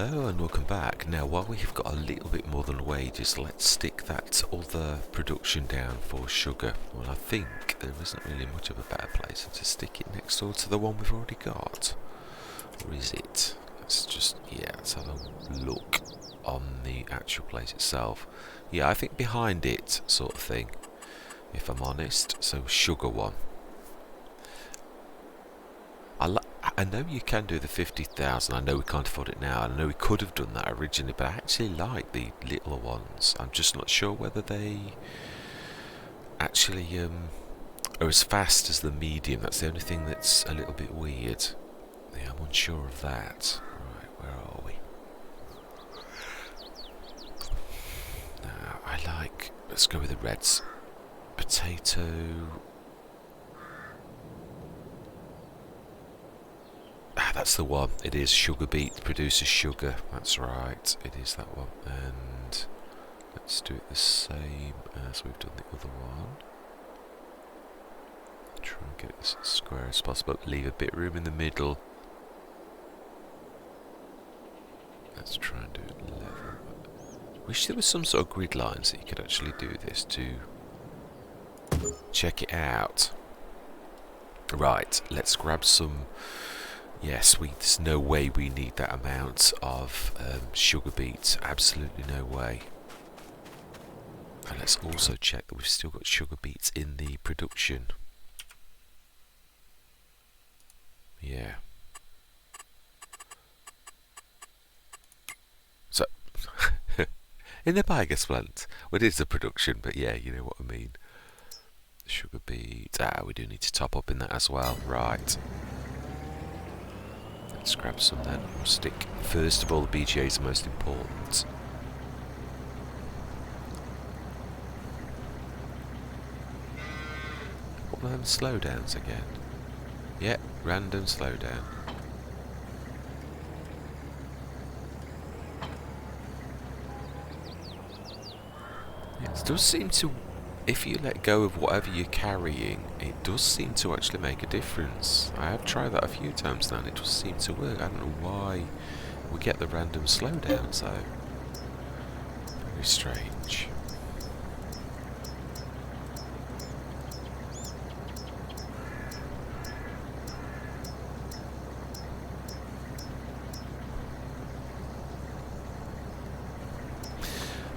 Hello and welcome back. Now while we've got a little bit more than wages, let's stick that other production down for sugar. Well, I think there isn't really much of a better place than to stick it next door to the one we've already got. Or is it? Let's have a look on the actual place itself. Yeah, I think behind it sort of thing, if I'm honest. So sugar one. I know you can do the 50,000. I know we can't afford it now. I know we could have done that originally, but I actually like the littler ones. I'm just not sure whether they actually are as fast as the medium. That's the only thing that's a little bit weird. Yeah, I'm unsure of that. Right, where are we? Now, let's go with the reds. Potato. That's the one. It is sugar beet produces sugar. That's right. It is that one. And let's do it the same as we've done the other one. Try and get it as square as possible. Leave a bit of room in the middle. Let's try and do it level. Wish there was some sort of grid lines that you could actually do this to check it out. Right. Let's grab some. Yes, there's no way we need that amount of sugar beets. Absolutely no way. And let's also check that we've still got sugar beets in the production. Yeah. So, in the biogas plant. Well, it is the production, but yeah, you know what I mean. Sugar beets. We do need to top up in that as well. Right. Let's grab some then. We'll stick. First of all, the BGA is the most important. What were them slowdowns again? Yeah, random slowdown. It does seem to, if you let go of whatever you're carrying, it does seem to actually make a difference. I have tried that a few times now and it does seem to work. I don't know why we get the random slowdowns though. Very strange.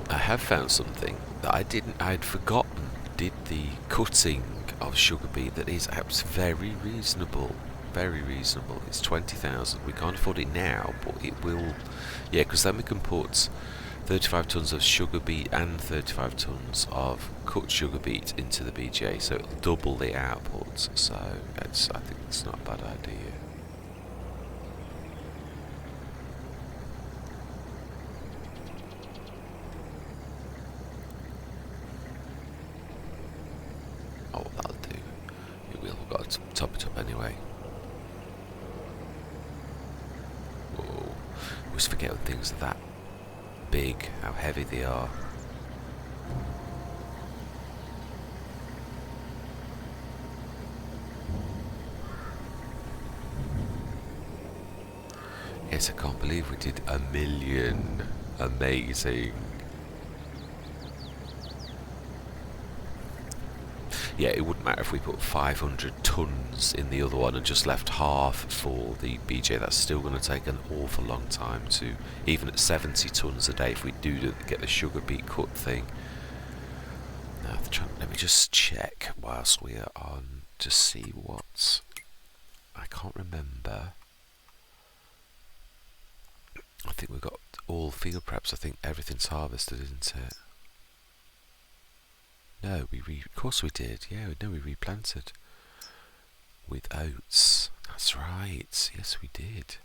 I have found something that I'd forgotten did the cutting of sugar beet that is very reasonable. Very reasonable. It's 20,000. We can't afford it now, but it will. Yeah, because then we can put 35 tons of sugar beet and 35 tons of cut sugar beet into the BGA, so it'll double the output. So I think it's not a bad idea. Oh, that'll do. We've got to top it up anyway. Whoa. I always forget when things are that big, how heavy they are. Yes, I can't believe we did 1 million. Amazing. Yeah, it wouldn't matter if we put 500 tons in the other one and just left half for the BJ. That's still going to take an awful long time to, even at 70 tons a day, if we do get the sugar beet cut thing. Now, let me just check whilst we are on to see what. I can't remember. I think we've got all field preps. I think everything's harvested, isn't it? No, of course we did. Yeah, no, we replanted with oats. That's right. Yes, we did.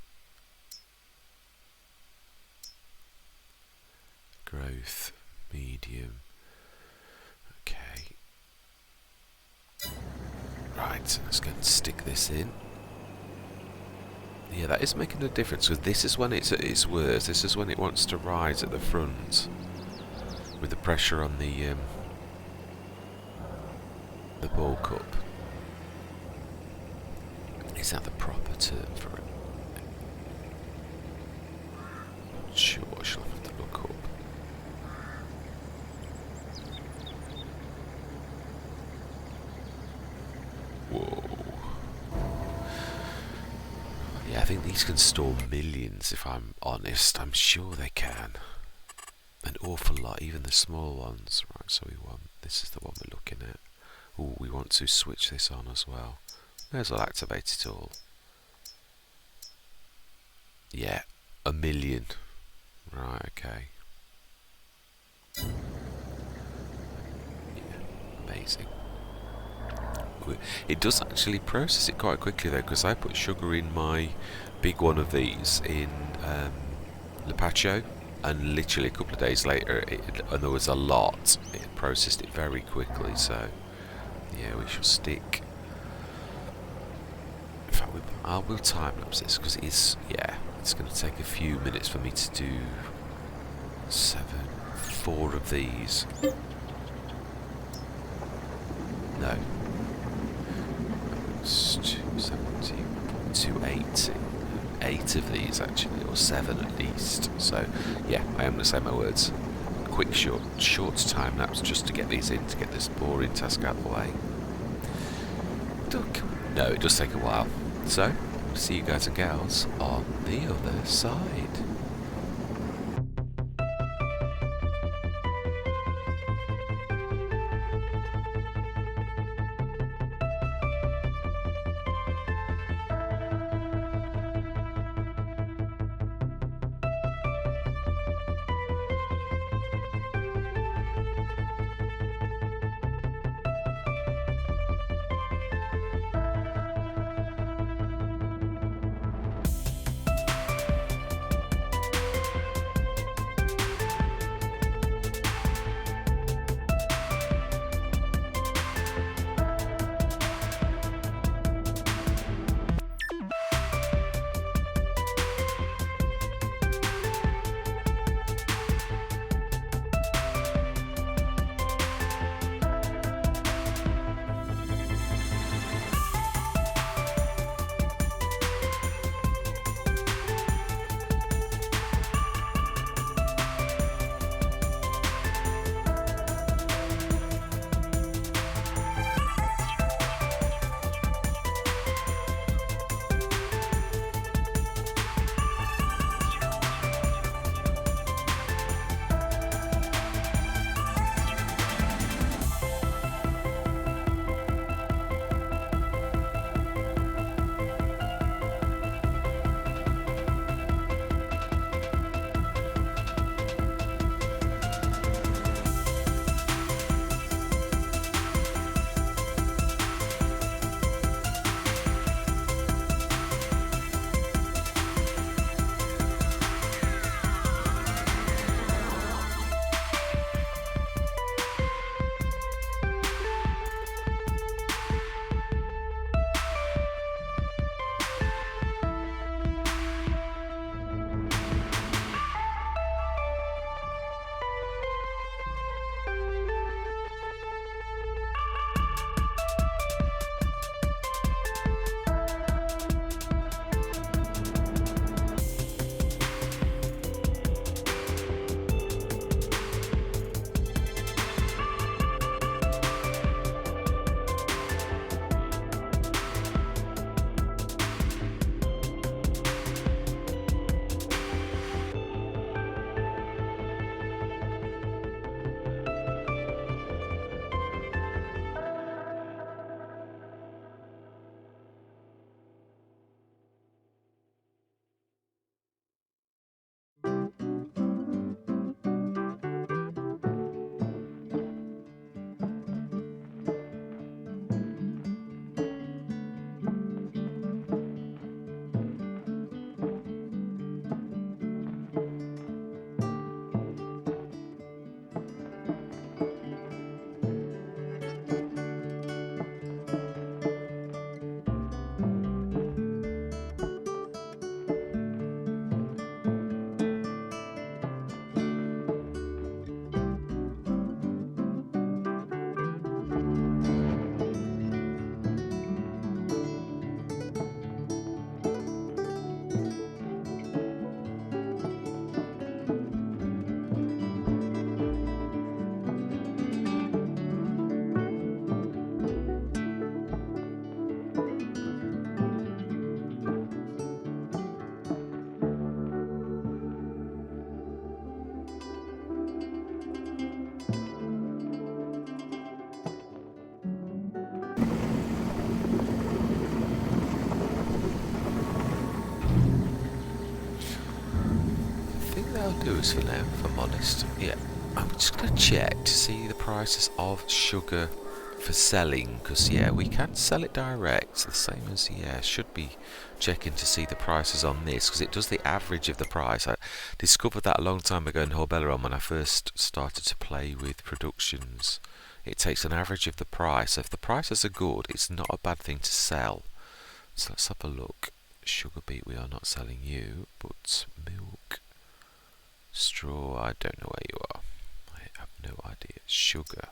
Growth, medium. Okay. Right, let's go and stick this in. Yeah, that is making a difference, because this is when it's at its worst. This is when it wants to rise at the front with the pressure on the ball cup. Is that the proper term for it? sure. I shall have to look up. Whoa. Yeah, I think these can store millions, if I'm honest. I'm sure they can. An awful lot, even the small ones. Right, so this is the one we're looking at. Oh, we want to switch this on as well. May as well activate it all. Yeah, 1 million. Right, okay. Yeah, amazing. It does actually process it quite quickly though, because I put sugar in my big one of these in Lepacho, and literally a couple of days later, and there was a lot, it processed it very quickly. So yeah, we shall stick. In fact, I will time lapse this because it's going to take a few minutes for me to do 4 of these. No. 270, 280. 8 of these actually, or 7 at least. So yeah, I am going to say my words. Quick, short time lapse just to get these in, to get this boring task out of the way. No, it does take a while. So, see you guys and gals on the other side. that'll do us for now, if I'm honest. Yeah, I'm just going to check to see the prices of sugar for selling, because yeah, we can sell it direct, the same as, yeah, should be checking to see the prices on this, because it does the average of the price. I discovered that a long time ago in Hobos when I first started to play with productions. It takes an average of the price, so if the prices are good, it's not a bad thing to sell. So let's have a look. Sugar beet, we are not selling you, but milk, straw, I don't know where you are. I have no idea. Sugar.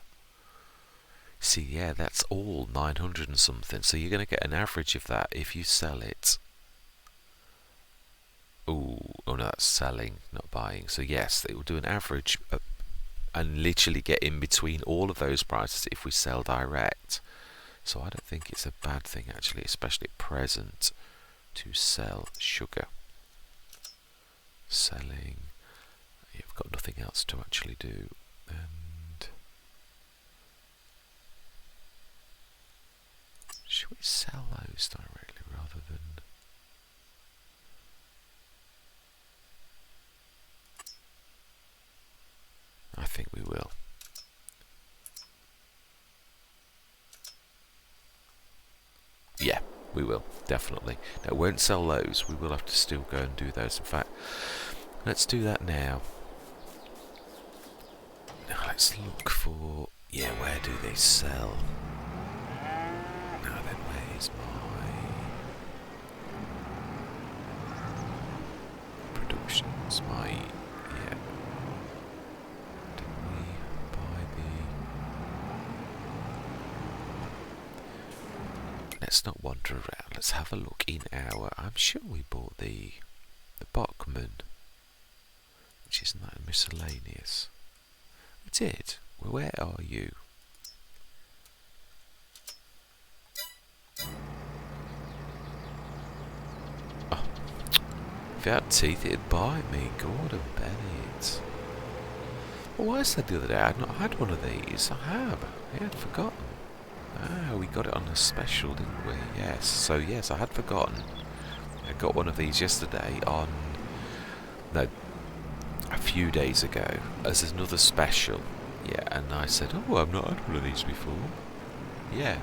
See, yeah, that's all 900 and something. So you're going to get an average of that if you sell it. Ooh, oh no, that's selling, not buying. So yes, it will do an average and literally get in between all of those prices if we sell direct. So I don't think it's a bad thing actually, especially at present, to sell sugar. Selling. You've got nothing else to actually do. And should we sell those directly rather than... I think we will. Yeah, we will, definitely. Now, we won't sell those. We will have to still go and do those. In fact, let's do that now. Now, let's look for... Yeah, where do they sell? Now then, where's my... productions? My... Yeah. Did we buy the... Let's not wander around. Let's have a look in our... I'm sure we bought the Bachman, which isn't that miscellaneous. We did. Well, where are you? Oh. If it had teeth, it'd bite me. Gordon Bennett. Well, why said the other day I'd not had one of these? I have. I had forgotten. Ah, we got it on a special, didn't we? Yes. So, yes, I had forgotten. I got one of these yesterday on... No, a few days ago as another special. Yeah, and I said, oh, I've not had one of these before. Yeah.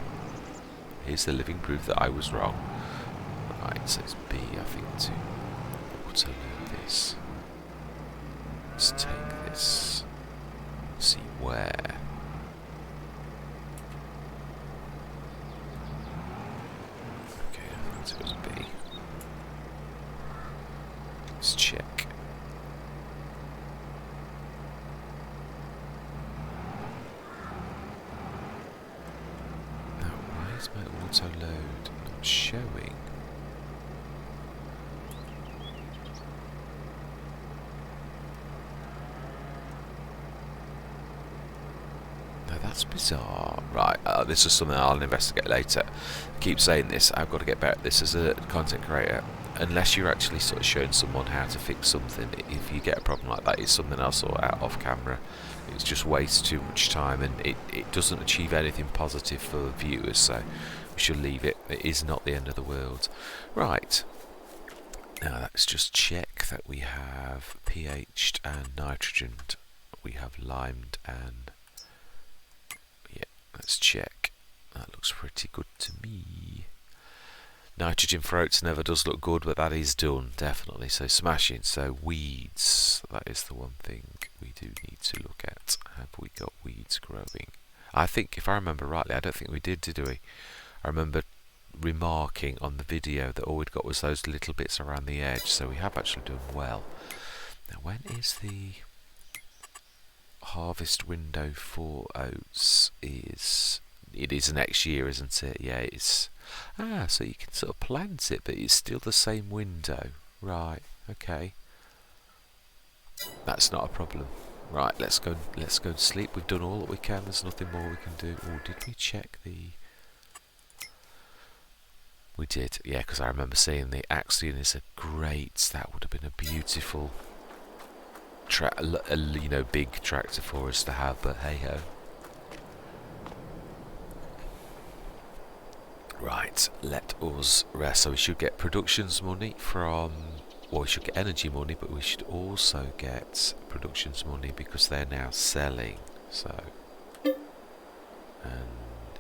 Here's the living proof that I was wrong. Right, so it's B, I think, to auto-load this. Let's take this. See where. Okay, I think it was B. Let's check. Now, why is my auto-load not showing? That's bizarre. Right, this is something I'll investigate later. I keep saying this, I've got to get better at this as a content creator. Unless you're actually sort of showing someone how to fix something, if you get a problem like that, it's something I'll sort out off camera. It just wastes too much time and it doesn't achieve anything positive for viewers, so we should leave it. It is not the end of the world. Right, now let's just check that we have pH'd and nitrogen. We have limed and... Let's check. That looks pretty good to me. Nitrogen for oats never does look good, but that is done, definitely. So smashing. So weeds. That is the one thing we do need to look at. Have we got weeds growing? I think, if I remember rightly, I don't think we did we? I remember remarking on the video that all we'd got was those little bits around the edge. So we have actually done well. Now, when is the... harvest window for oats? It is next year, isn't it? Yeah, it's... so you can sort of plant it, but it's still the same window. Right, okay. That's not a problem. Right, let's go to sleep. We've done all that we can. There's nothing more we can do. Oh, did we check the... We did, yeah, because I remember seeing the Axion is a great... That would have been a beautiful... big tractor for us to have, but hey ho. Right, let us rest. So we should get productions money from well, we should get energy money, but we should also get productions money because they're now selling. So, and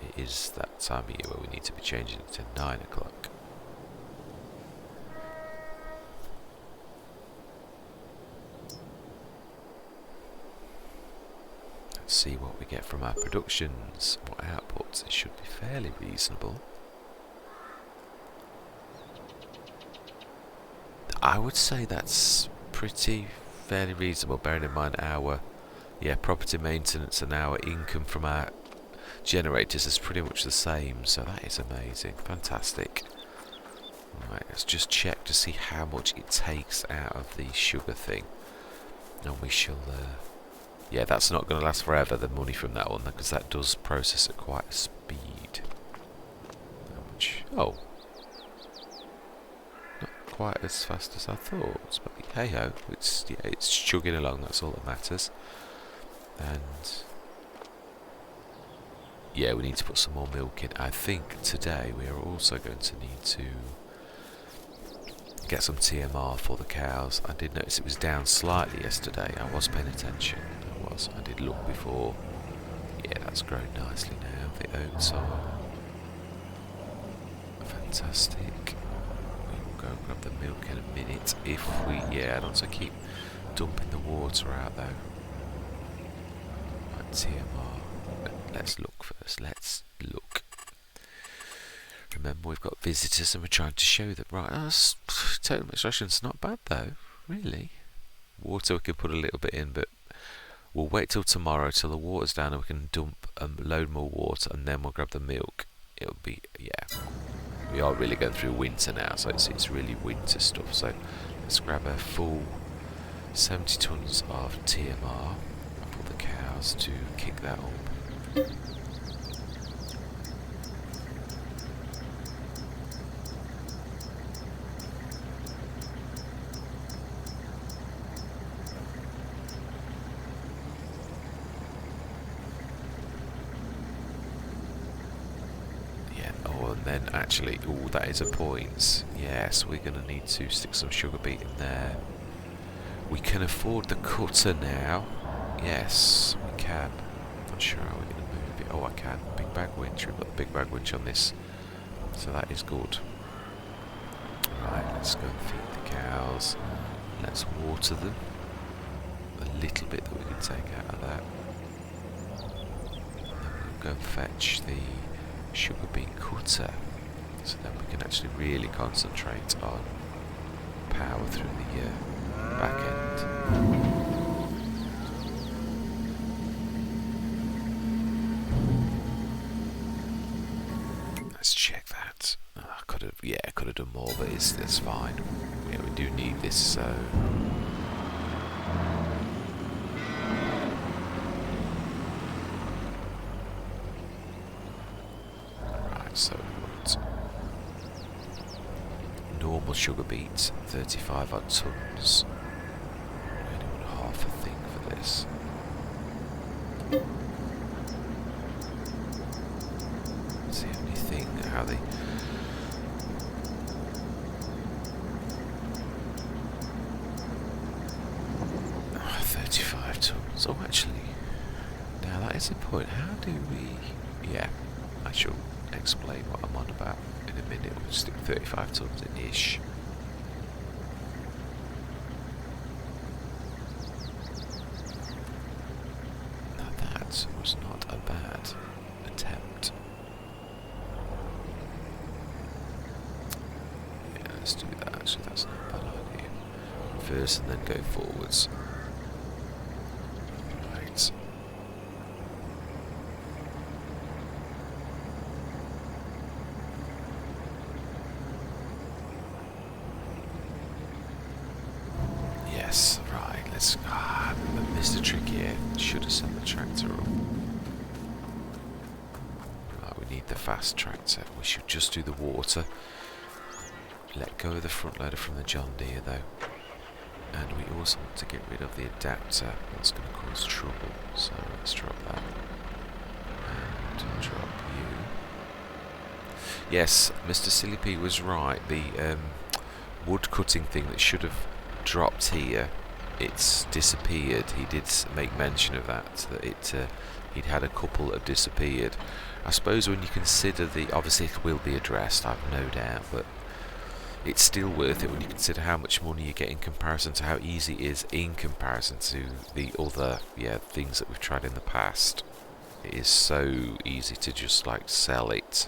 it is that time of year where we need to be changing it to 9 o'clock. Let's see what we get from our productions, what outputs. It should be fairly reasonable. I would say that's fairly reasonable, bearing in mind our property maintenance and our income from our generators is pretty much the same, so that is amazing, fantastic. Right, let's just check to see how much it takes out of the sugar thing, and we shall yeah, that's not going to last forever, the money from that one, because that does process at quite a speed. How much? Oh, not quite as fast as I thought, but hey ho, it's chugging along, that's all that matters. And yeah, we need to put some more milk in. I think today we are also going to need to get some TMR for the cows. I did notice it was down slightly yesterday. I was paying attention. I did look before. Yeah, that's grown nicely now. The oats are fantastic. We will go grab the milk in a minute if we... Yeah, I don't want to keep dumping the water out though. Right, TMR. Let's look first. Let's look. Remember, we've got visitors and we're trying to show them. Right, total extraction's not bad though, really. Water we can put a little bit in, but we'll wait till tomorrow till the water's down and we can dump a load more water, and then we'll grab the milk. It'll be, yeah. We are really going through winter now, so it's really winter stuff. So let's grab a full 70 tons of TMR for the cows to kick that up. Then actually, oh, that is a point. Yes, we're going to need to stick some sugar beet in there. We can afford the cutter now. Yes, we can. Not sure how we're going to move it. Oh, I can. Big bag winch. We've got the big bag winch on this, so that is good. Right, let's go and feed the cows. Let's water them. A little bit that we can take out of that. And then we'll go and fetch the sugar beet cutter, so then we can actually really concentrate on power through the back end. Let's check that. Oh, I could have done more, but it's fine. Yeah, we do need this, so. So normal sugar beet, 35 odd tons. We only want half a thing for this. It's the only thing how they... Oh, 35 tons. Oh, actually, now that is a point. How do we... Yeah, I shall explain what I'm on about in a minute. We'll stick 35 tons in ish. Now that was not a bad attempt. Yeah, let's do that. Actually, that's not a bad idea. Reverse and then go forwards. Right. Right, let's... I missed a trick here. Should have sent the tractor up. Right, we need the fast tractor. We should just do the water. Let go of the front loader from the John Deere though. And we also want to get rid of the adapter. That's going to cause trouble. So let's drop that. And drop you. Yes, Mr. Silly P was right. The wood cutting thing that should have dropped here, it's disappeared. He did make mention of that he'd had a couple that have disappeared. I suppose when you consider obviously it will be addressed, I've no doubt, but it's still worth it when you consider how much money you get in comparison to how easy it is in comparison to the other things that we've tried in the past. It is so easy to just like sell it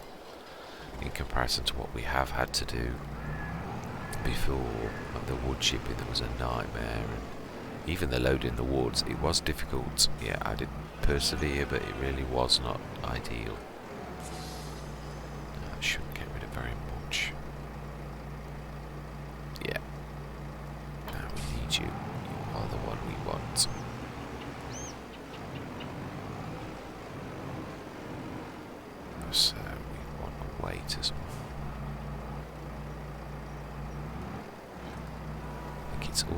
in comparison to what we have had to do before. Like the wood chipping, that was a nightmare, and even the loading the woods, it was difficult. Yeah, I did persevere, but it really was not ideal. I shouldn't get rid of very much. Yeah. Now we need you. You are the one we want. So we want a weight as well. I think it's all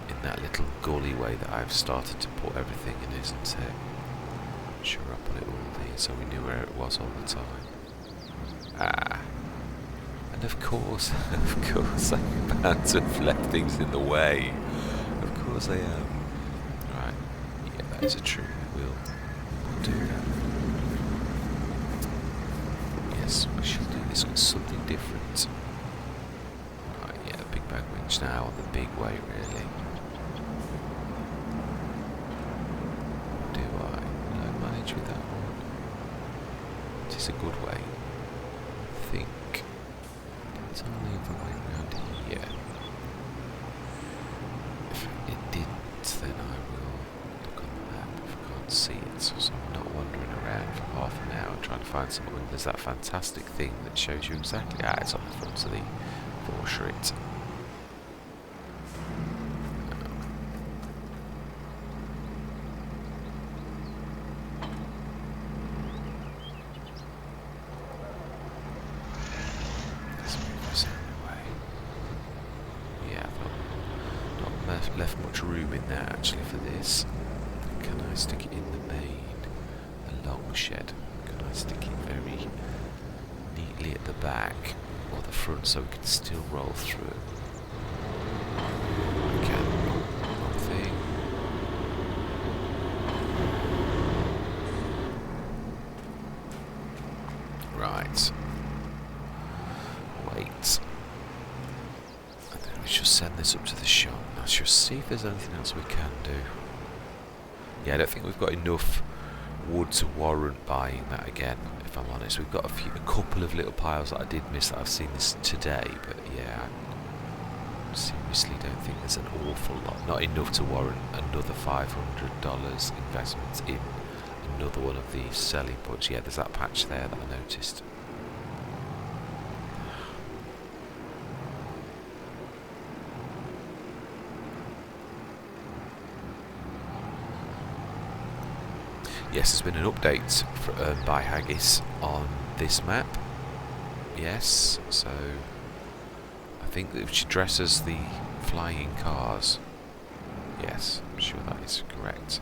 in that little gully way that I've started to put everything in, isn't it? I'm sure I put it all there so we knew where it was all the time. And of course I'm bound to have left things in the way. Of course I am. Right, yeah, that is a true. We'll do that. Yes, we should do this with something different. Right, yeah, the big bag winch now on the big way, really. Will I manage with that one? It is a good way. I think it's only the way around here. If it didn't, then I will look on the map if I can't see it, so I'm not wandering around for half an hour trying to find something. There's that fantastic thing that shows you exactly it's on the front of the portrait. Left much room in there actually for this. Can I stick it in the long shed? Can I stick it very neatly at the back or the front so we can still roll through? Okay, wrong thing. Right. Wait. We should send this up to the shop. Let's just see if there's anything else we can do. Yeah, I don't think we've got enough wood to warrant buying that again, if I'm honest. We've got a couple of little piles that I did miss that I've seen this today, but yeah, I seriously don't think there's an awful lot. Not enough to warrant another $500 investment in another one of these selling points. Yeah, there's that patch there that I noticed. Yes, there's been an update by Haggis on this map. Yes, so I think that which addresses the flying cars. Yes, I'm sure that is correct.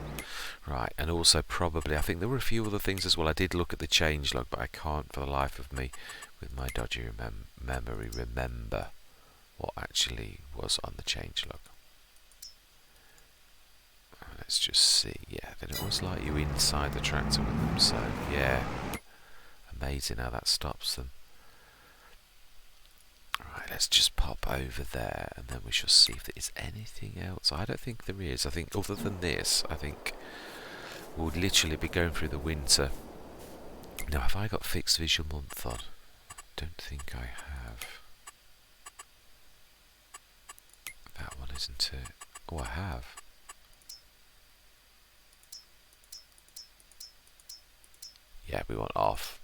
Right, and also probably, I think there were a few other things as well. I did look at the changelog, but I can't for the life of me, with my dodgy memory, remember what actually was on the changelog. Let's just see. Yeah, then it was like you inside the tractor with them, so yeah, amazing how that stops them. Alright, let's just pop over there and then we shall see if there is anything else. I don't think there is. I think other than this, I think we'll literally be going through the winter. Now, have I got fixed visual month on? I don't think I have. That one isn't it? Oh, I have. Yeah, we want off.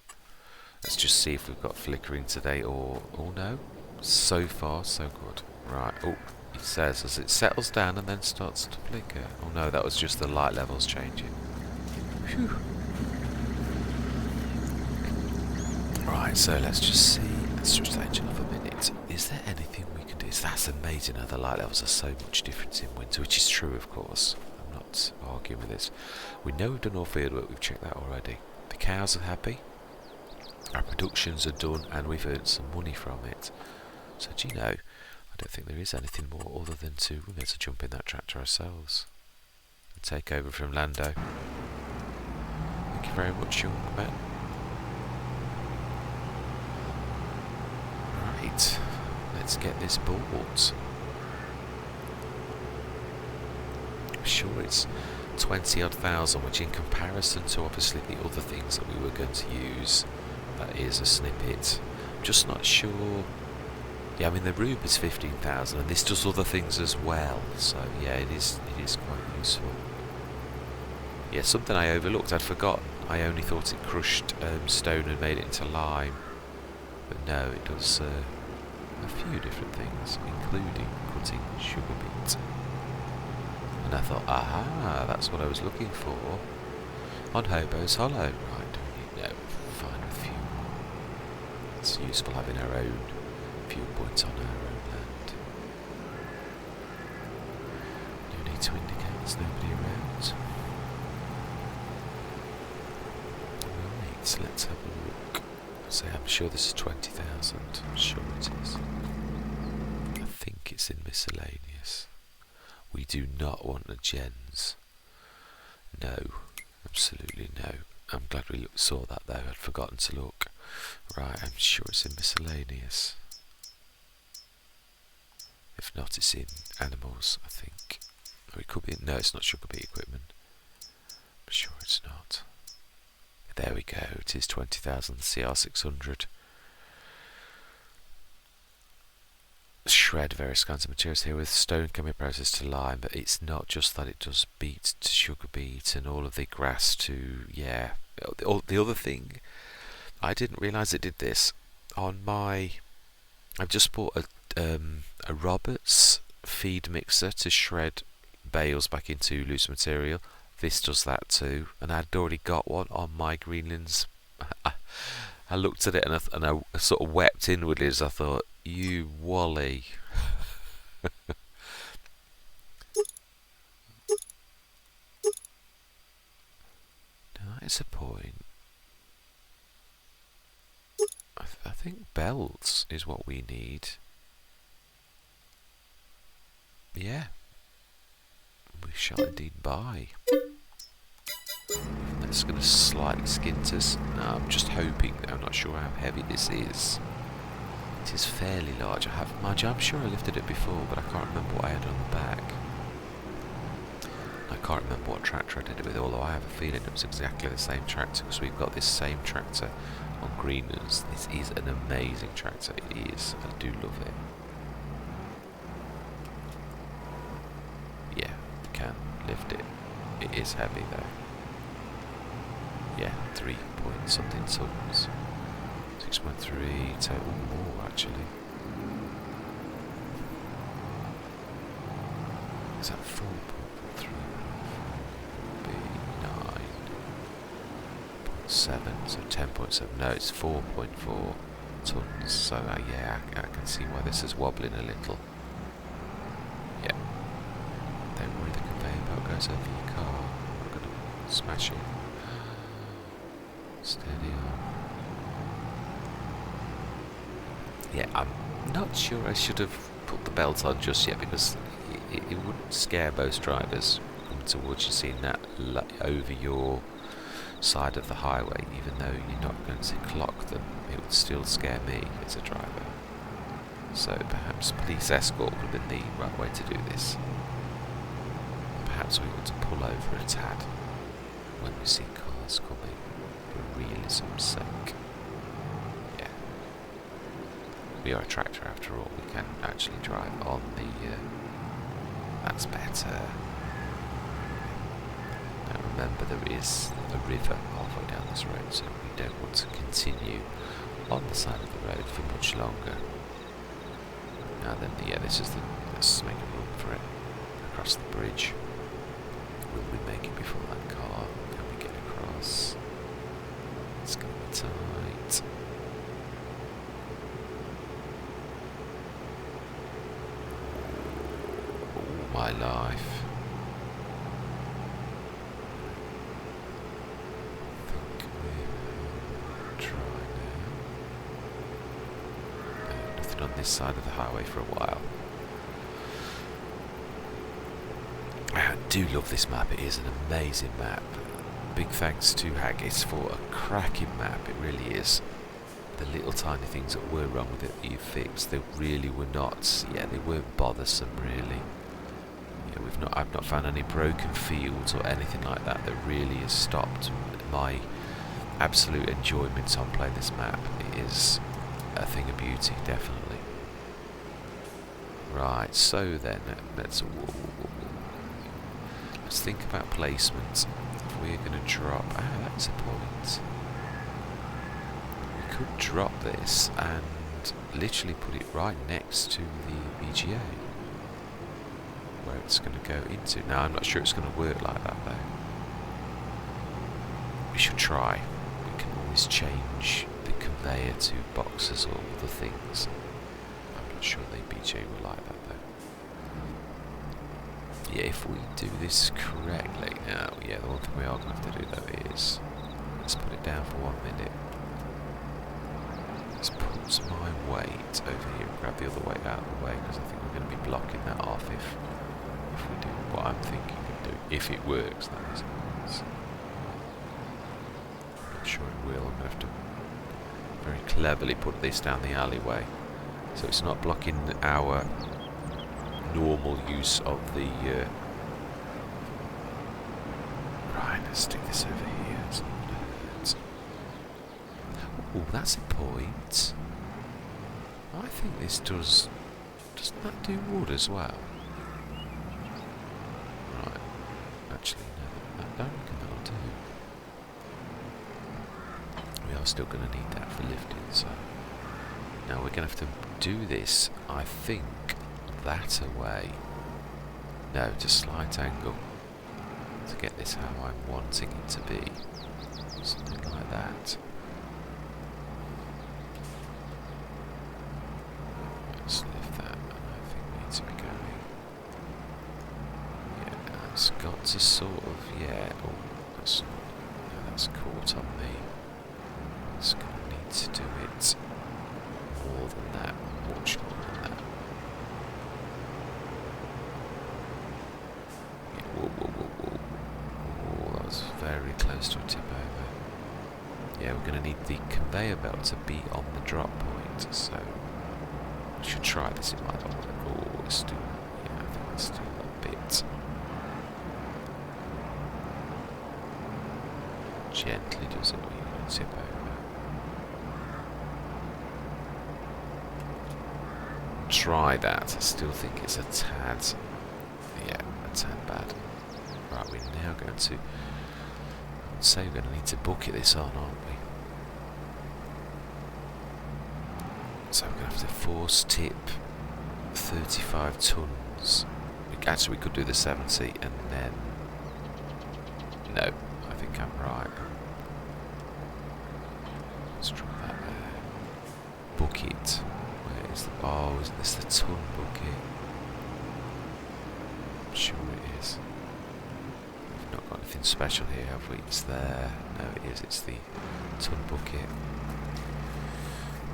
Let's just see if we've got flickering today or... Oh no. So far, so good. Right. Oh, it says as it settles down and then starts to flicker. Oh no, that was just the light levels changing. Phew. Right, so let's just see. Let's switch that engine off a minute. Is there anything we can do? That's amazing how the light levels are so much different in winter, which is true, of course. I'm not arguing with this. We know we've done all field work. We've checked that already. The cows are happy, our productions are done, and we've earned some money from it. So do you know, don't think there is anything more other than to jump in that tractor ourselves and take over from Lando. Thank you very much, young man. Right, let's get this bought. I'm sure it's 20 odd thousand, which in comparison to obviously the other things that we were going to use, that is a snippet. I'm just not sure. Yeah, I mean the room is 15,000 and this does other things as well, so yeah, it is quite useful. Yeah, something I overlooked, I'd forgotten. I only thought it crushed stone and made it into lime, but no, it does a few different things, including cutting sugar beet. And I thought, aha, that's what I was looking for on Hobos Hollow. Right, do we need fine with fuel. It's useful having our own fuel points on our own land. No need to indicate there's nobody around. Right, let's have a look. So I'm sure this is 20,000. I'm sure it is. I think it's in miscellaneous. We do not want the gens. No, absolutely no. I'm glad we saw that though. I'd forgotten to look. Right, I'm sure it's in miscellaneous. If not, it's in animals, I think. Or it could be. No, it's not sugar beet equipment. I'm sure it's not. There we go. It is 20,000 CR600. Shred various kinds of materials here with stone can be processed to lime, but it's not just that, it does beet to sugar beet and all of the grass to, yeah. The other thing, I didn't realise it did this on my. I've just bought a Roberts feed mixer to shred bales back into loose material. This does that too, and I'd already got one on my Greenlands. I looked at it and I sort of wept inwardly as I thought, you Wally. Now that is a point. I think belts is what we need. Yeah. We shall indeed buy. That's going to slightly skint us. No, I'm just hoping. I'm not sure how heavy this is. It is fairly large. Mind you, I'm sure I lifted it before, but I can't remember what I had on the back. I can't remember what tractor I did it with, although I have a feeling it was exactly the same tractor, because we've got this same tractor on Greenlands. This is an amazing tractor. It is. I do love it. Yeah, can lift it. It is heavy though. Yeah, 3 point something tons. 6.3 total more actually. Is that 4.3? Be 9.7, so 10.7. No, it's 4.4 tons. So yeah, I can see why this is wobbling a little. Yeah. Don't worry, the conveyor belt goes over your car. I'm gonna smash it. Steady on. Yeah, I'm not sure I should have put the belt on just yet, because it wouldn't scare most drivers coming towards you, seeing that over your side of the highway, even though you're not going to clock them. It would still scare me as a driver. So perhaps police escort would have been the right way to do this. Perhaps we want to pull over a tad when we see cars coming, for realism's sake. Yeah. We are a tractor after all, we can actually drive on the... that's better. Now remember, there is a river halfway down this road, so we don't want to continue on the side of the road for much longer. Now then, yeah, this is the... let's make a run for it. Across the bridge. Will we make it before that car? Can we get across? It's going to be tight. Oh, my life. I think we'll try now. No, nothing on this side of the highway for a while. I do love this map. It is an amazing map. Big thanks to Haggis for a cracking map. It really is. The little tiny things that were wrong with it that you fixed, they really were not. Yeah, they weren't bothersome really. Yeah, I've not found any broken fields or anything like that that really has stopped my absolute enjoyment on playing this map. It is a thing of beauty, definitely. Right, so then let's think about placement. If we're going to drop, that's a point. We could drop this and literally put it right next to the BGA, where it's going to go into. Now I'm not sure it's going to work like that though. We should try. We can always change the conveyor to boxes or other things. I'm not sure the BGA will like that though. Yeah, if we do this correctly now, yeah, the one thing we are going to have to do though is, let's put it down for 1 minute. Let's put my weight over here and grab the other weight out of the way, because I think we're going to be blocking that off if we do what I'm thinking of doing. If it works, that is. I'm not sure it will. I'm going to have to very cleverly put this down the alleyway, so it's not blocking our normal use of the right, let's stick this over here. It's not gonna hurt. Oh, that's a point. I think this doesn't that do wood as well? Right, actually no, I don't reckon that'll do. We are still going to need that for lifting, so now we're going to have to do this, I think, that away. No, just slight angle to get this how I'm wanting it to be. Something like that. Let's lift that, and I think we need to be going. Yeah, it's got to sort of, yeah, oh, that's caught on me. It's going to need to do it more than that, much more than that. Oh, that was very close to a tip over. Yeah, we're going to need the conveyor belt to be on the drop point, so we should try this. It might not work. Oh, let's do, yeah, I think let's do a bit. Gently does it when you're going to tip over. Try that. I still think it's a tad, yeah, a tad bad. Right, we're now going to say we're going to need to bucket this on, aren't we? So we're going to have to force tip 35 tons. Actually, we could do the 70 and then, no, I think I'm right. Let's try that there. Bucket. Where is the, oh, isn't this the ton bucket? I'm sure it is. We've not got anything special here, have we? It's there. No, it is. It's the ton bucket.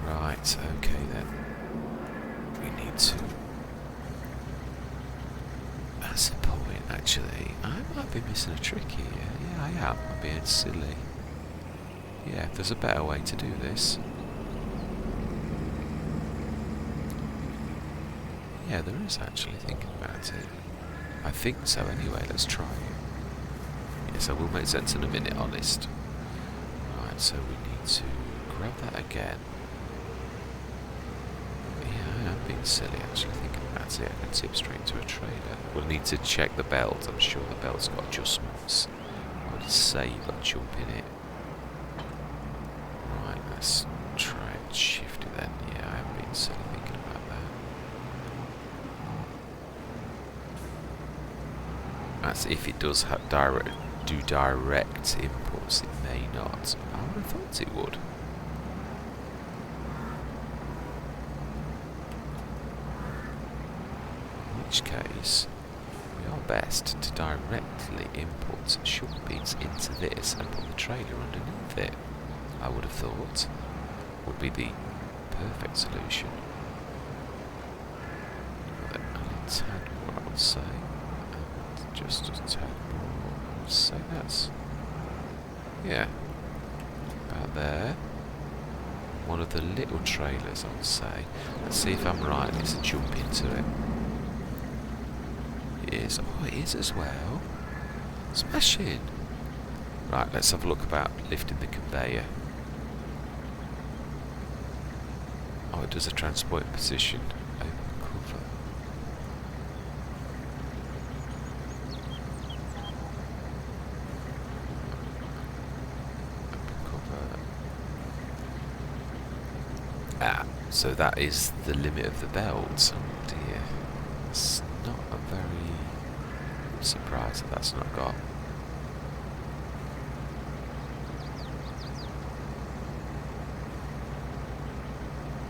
Right, okay then. We need to... That's a point, actually. I might be missing a trick here. Yeah, I am. I'm being silly. Yeah, there's a better way to do this. Yeah, there is actually, thinking about it. I think so anyway, let's try it. Yes, I will make sense in a minute, honest. Right, so we need to grab that again. Yeah, I am being silly actually, thinking about it. I can tip straight to a trailer. We'll need to check the belt. I'm sure the belt's got adjustments. I would say you've got jump in it. Right, let's try and shift it then. Yeah, I am being silly thinking about that. That's if it does have direct inputs, it may not. I would have thought it would. In which case, we are best to directly input short beats into this and put the trailer underneath it. I would have thought would be the perfect solution. A tad more, I would say. just a tad more. So that's, yeah, about there. One of the little trailers, I would say. Let's see if I'm right. Let's jump into it. It is. Oh, it is as well. Smashing. Right, let's have a look about lifting the conveyor. Oh, it does a transport in position. Open cover. So that is the limit of the belt. Oh dear. It's not a very surprised that that's not got.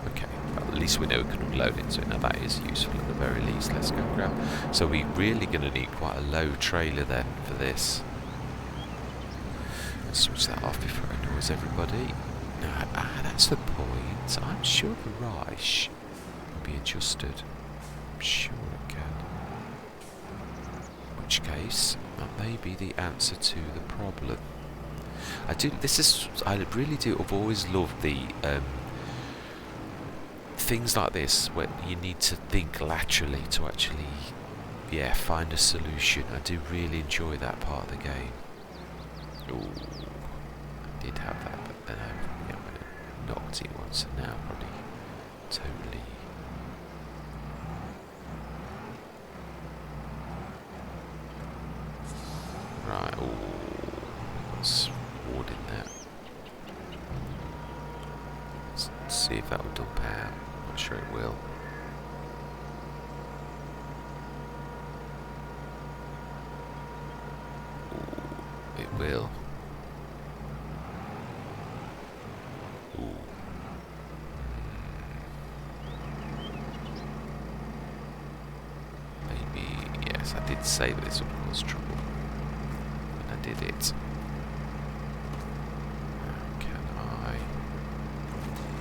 Okay, well, at least we know we can unload it, so now that is useful at the very least. Let's go grab. So we're really going to need quite a low trailer then for this. Let's switch that off before it annoys everybody. That's the point. I'm sure the Reich can be adjusted. I'm sure it can. In which case, that may be the answer to the problem. I really do. I've always loved the things like this where you need to think laterally to actually, find a solution. I do really enjoy that part of the game. Ooh, I did have that, but then I knocked it once, and now probably totally. Right, got sword in there. Let's see if that will dump out. Not sure it will. Ooh, it will. I did say that this would cause trouble, and I did it. Can I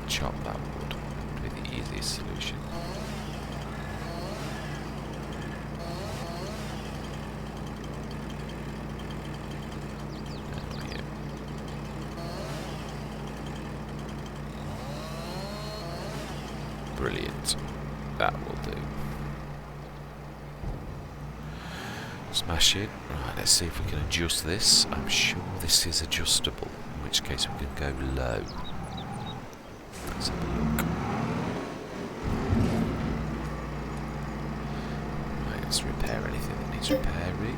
chop that wood? Would be the easiest solution. Brilliant. That will do. Smash it. Right, let's see if we can adjust this. I'm sure this is adjustable, in which case we can go low. Let's have a look. Right, let's repair anything that needs repairing.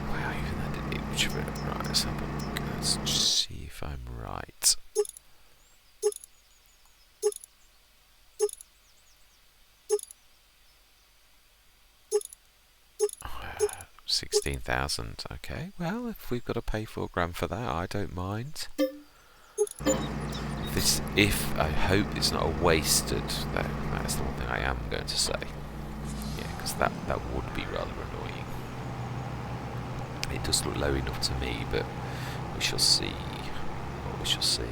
Wow, even that didn't need much of it. Right, let's have a look. Let's just see if I'm right. 16,000. Okay, well, if we've got to pay £4 for that, I don't mind. I hope it's not a wasted, though. That's the one thing I am going to say. Yeah, because that would be rather annoying. It does look low enough to me, but we shall see. Well, we shall see.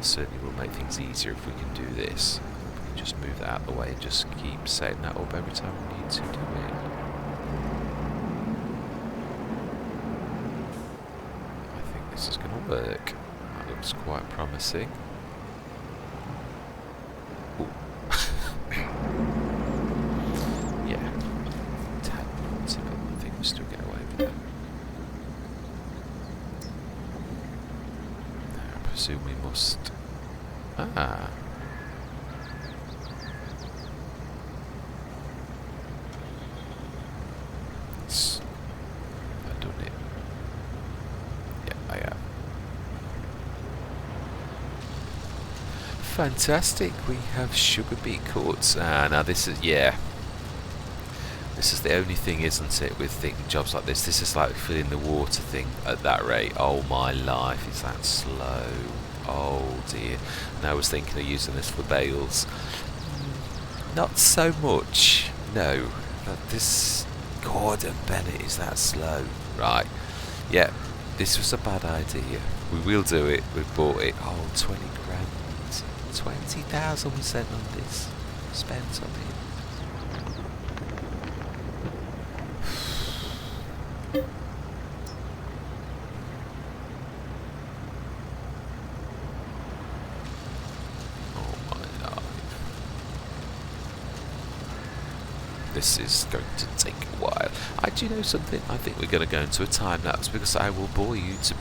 Certainly will make things easier if we can do this. We can just move that out of the way and just keep setting that up every time we need to do it. I think this is going to work. That looks quite promising. Yeah. Tad pointy, but I think we'll still get away with that. I presume we must... Ah. I've done it. Yeah, I have. Fantastic. We have sugar beet quartz. Now this is, this is the only thing, isn't it, with jobs like this? This is like filling the water thing at that rate. Oh my life, is that slow? Oh dear. And I was thinking of using this for bales. Not so much. No. But this... Gordon Bennett, is that slow? Right. Yeah. This was a bad idea. We will do it. We bought it. Oh, 20 grand. 20,000 we spent on this. spent on it. Oh my life. This is going to take a while. Do you know something? I think we're going to go into a time lapse because I will bore you to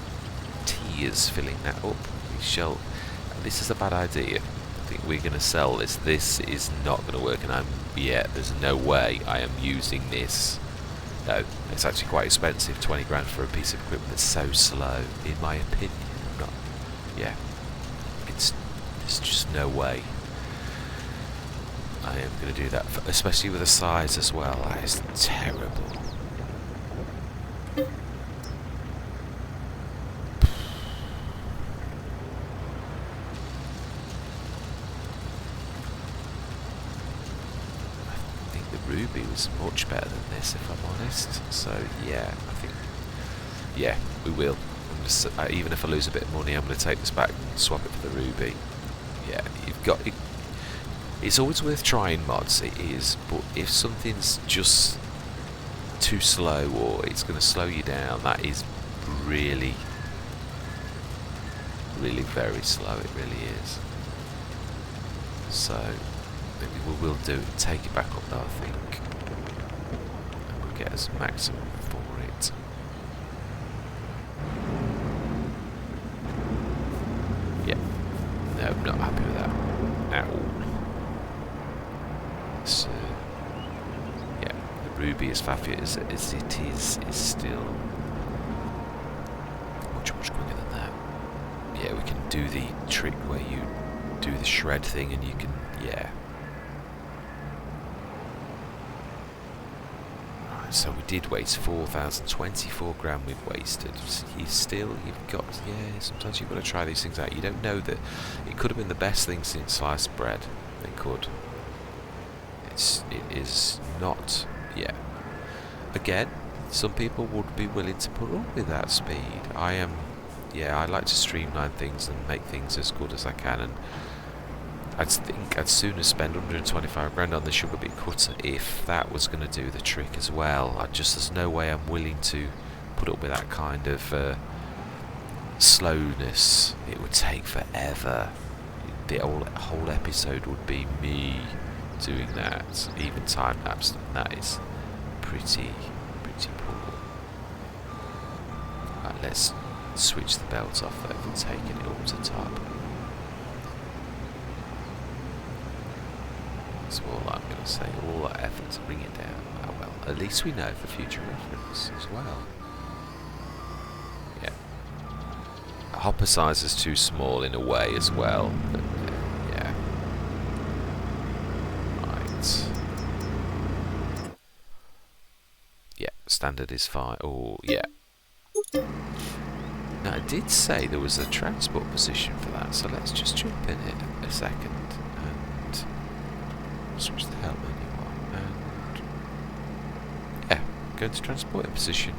tears filling that up. We shall. This is a bad idea. I think we're going to sell this. This is not going to work, and there's no way I am using this. No, it's actually quite expensive. 20 grand for a piece of equipment that's so slow, in my opinion. There's just no way I am going to do that, especially with the size as well. That is terrible. I think the Ruby was much better than this, if I'm honest. So yeah, I think we will. Even if I lose a bit of money, I'm going to take this back and swap it for the Ruby. Yeah, you've got it. It's always worth trying mods, it is, but if something's just too slow or it's going to slow you down, that is really, really very slow, it really is. So, maybe we will do it, take it back up though, I think, and we'll get us maximum for it. Yeah, no, I'm not happy with that at all. Yeah, the Ruby, as fabulous as it is still much quicker than that. Yeah, we can do the trick where you do the shred thing and you can, yeah. Right, so we did waste 4,024 grand we've wasted. You've got, yeah, sometimes you've got to try these things out. You don't know that it could have been the best thing since sliced bread. It could. It is not, yeah. Again, some people would be willing to put up with that speed. I like to streamline things and make things as good as I can, and I'd think I'd sooner spend 125 grand on the sugar beet cutter if that was going to do the trick as well. There's no way I'm willing to put up with that kind of slowness. It would take forever. The whole episode would be me doing that, even time lapse, and that is pretty poor. Right, let's switch the belts off though for taking it all to top. That's all I'm going to say. All that effort to bring it down. Oh well, at least we know for future reference as well. Yeah. Hopper size is too small in a way as well, but yeah. Yeah, standard is fine. Oh, yeah. Now, it did say there was a transport position for that, so let's just jump in it a second and switch the help menu on. And yeah, go to transporting position.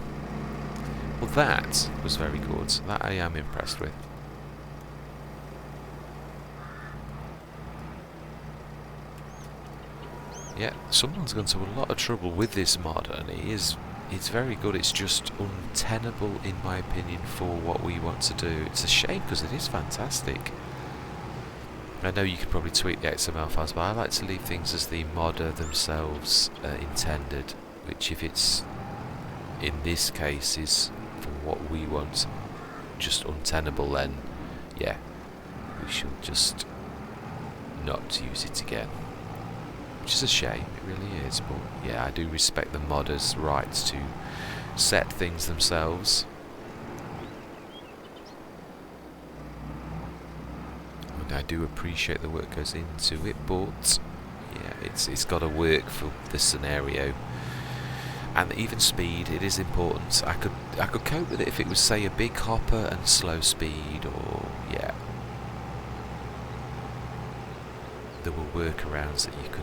Well, that was very good. That I am impressed with. Yeah, someone's gone to a lot of trouble with this mod, and it's very good. It's just untenable, in my opinion, for what we want to do. It's a shame because it is fantastic. I know you could probably tweak the XML files, but I like to leave things as the modder themselves intended, which, if it's in this case is for what we want, just untenable, then yeah, we should just not use it again. Which is a shame, it really is, but yeah, I do respect the modders' rights to set things themselves. And I do appreciate the work goes into it, but yeah, it's got to work for the scenario. And even speed, it is important. I could cope with it if it was, say, a big hopper and slow speed, or yeah. There were workarounds that you could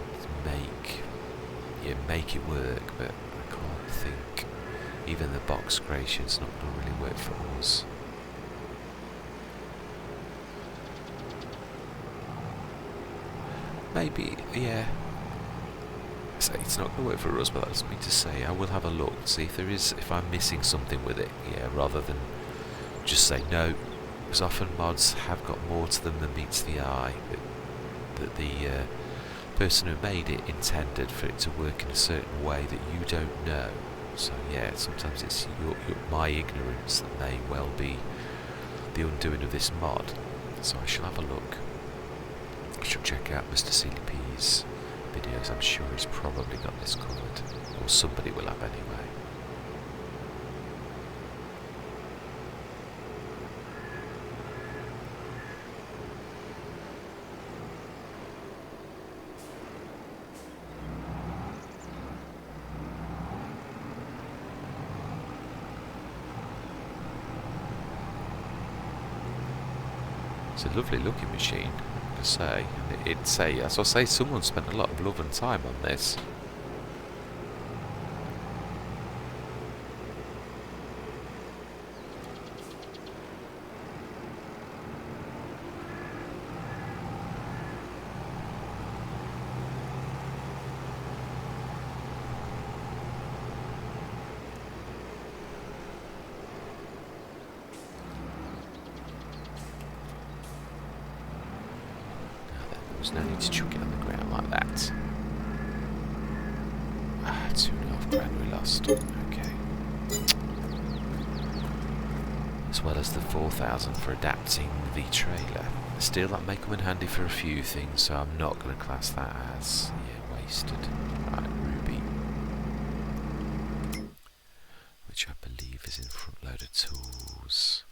make it work, but I can't think even the box creation's not going to really work for us. maybe, yeah. It's not going to work for us, but that doesn't mean to say I will have a look, see if I'm missing something with it, yeah, rather than just say no, because often mods have got more to them than meets the eye, that the person who made it intended for it to work in a certain way that you don't know. So yeah, sometimes it's my ignorance that may well be the undoing of this mod. So I shall have a look. I shall check out Mr. CDP's videos. I'm sure he's probably got this covered, or somebody will have anyway. It's a lovely looking machine, to say. As I say, someone spent a lot of love and time on this. There's no need to chuck it on the ground like that. £2.5 we lost. Okay. As well as the 4,000 for adapting the trailer. Still, that may come in handy for a few things, so I'm not going to class that as wasted. Right, Ruby, which I believe is in front loader tools.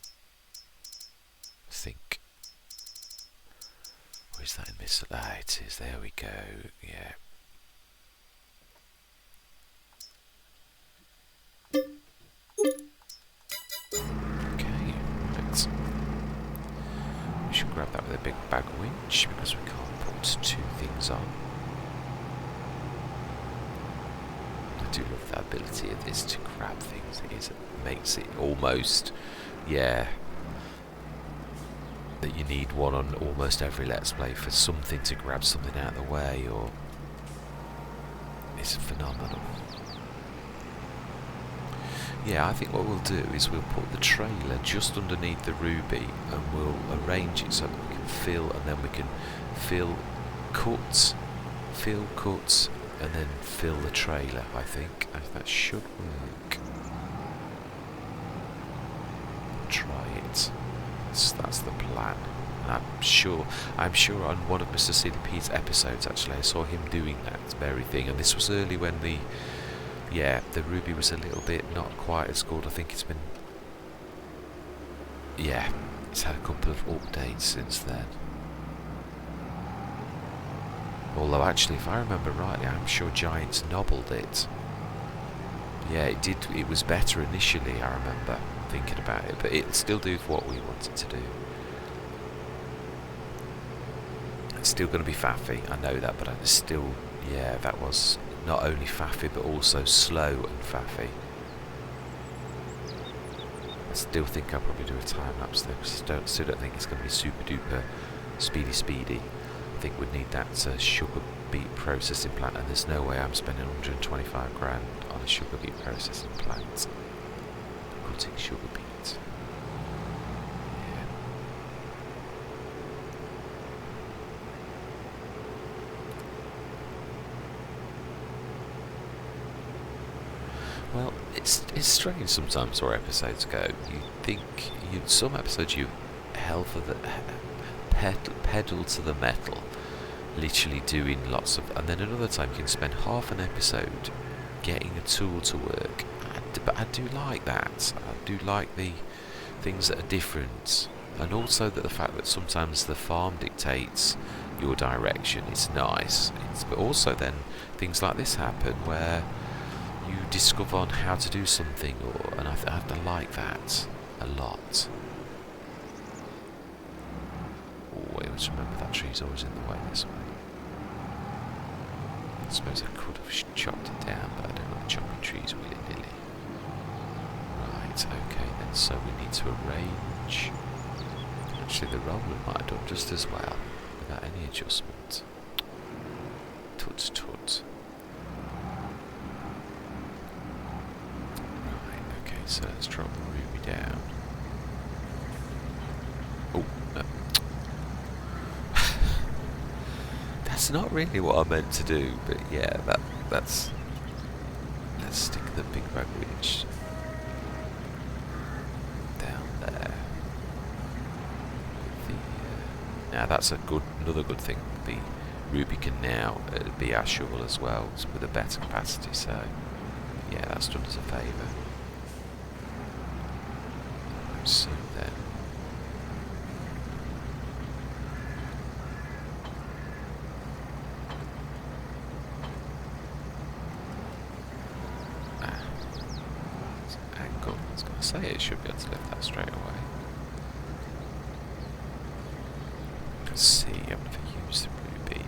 I think. Or is that in miscellaneous? It is. There we go. Yeah. Okay, right. We should grab that with a big bag winch because we can't put two things on. I do love the ability of this to grab things. It makes it almost, yeah, that you need one on almost every Let's Play for something to grab something out of the way, or it's phenomenal. Yeah, I think what we'll do is we'll put the trailer just underneath the Ruby and we'll arrange it so that we can fill, and then we can fill cuts, and then fill the trailer. I think that should work. Try it. That's the plan. And I'm sure on one of Mr. CDP's episodes actually I saw him doing that very thing, and this was early when the Ruby was a little bit not quite as good. I think it's been, it's had a couple of updates since then. Although actually, if I remember rightly, I'm sure Giants nobbled it. Yeah, it did. It was better initially, I remember thinking about it, but it'll still do what we want it to do. It's still going to be faffy, I know that, but it's still, that was not only faffy but also slow and faffy. I still think I'll probably do a time lapse though, because I still don't think it's going to be super duper speedy. I think we'd need that sugar beet processing plant, and there's no way I'm spending 125 grand on a sugar beet processing plant. Cutting sugar beet. Well, it's strange sometimes where episodes go. You think some episodes you hell for the pedal to the metal, literally doing lots of, and then another time you can spend half an episode getting a tool to work. But I do like that. I do like the things that are different, and also that the fact that sometimes the farm dictates your direction. It's nice. But also then things like this happen where you discover on how to do something, and I like that a lot. Oh, I always remember that tree's always in the way this way. I suppose I could have chopped it down, but I don't like chopping trees willy-nilly. Right, okay then, so we need to arrange. Actually, the roller might have done just as well, without any adjustment. tut tut. Right, okay, so let's drop the ruby down. Oh, no. That's not really what I meant to do, but yeah, that's... Let's stick the big bag winch down there. Now that's another good thing. The ruby can now be our shovel as well, with a better capacity, so yeah, that's done us a favour. So then, angle, I was going to say it should be able to lift that straight away. Let's see, I'm going to use the ruby.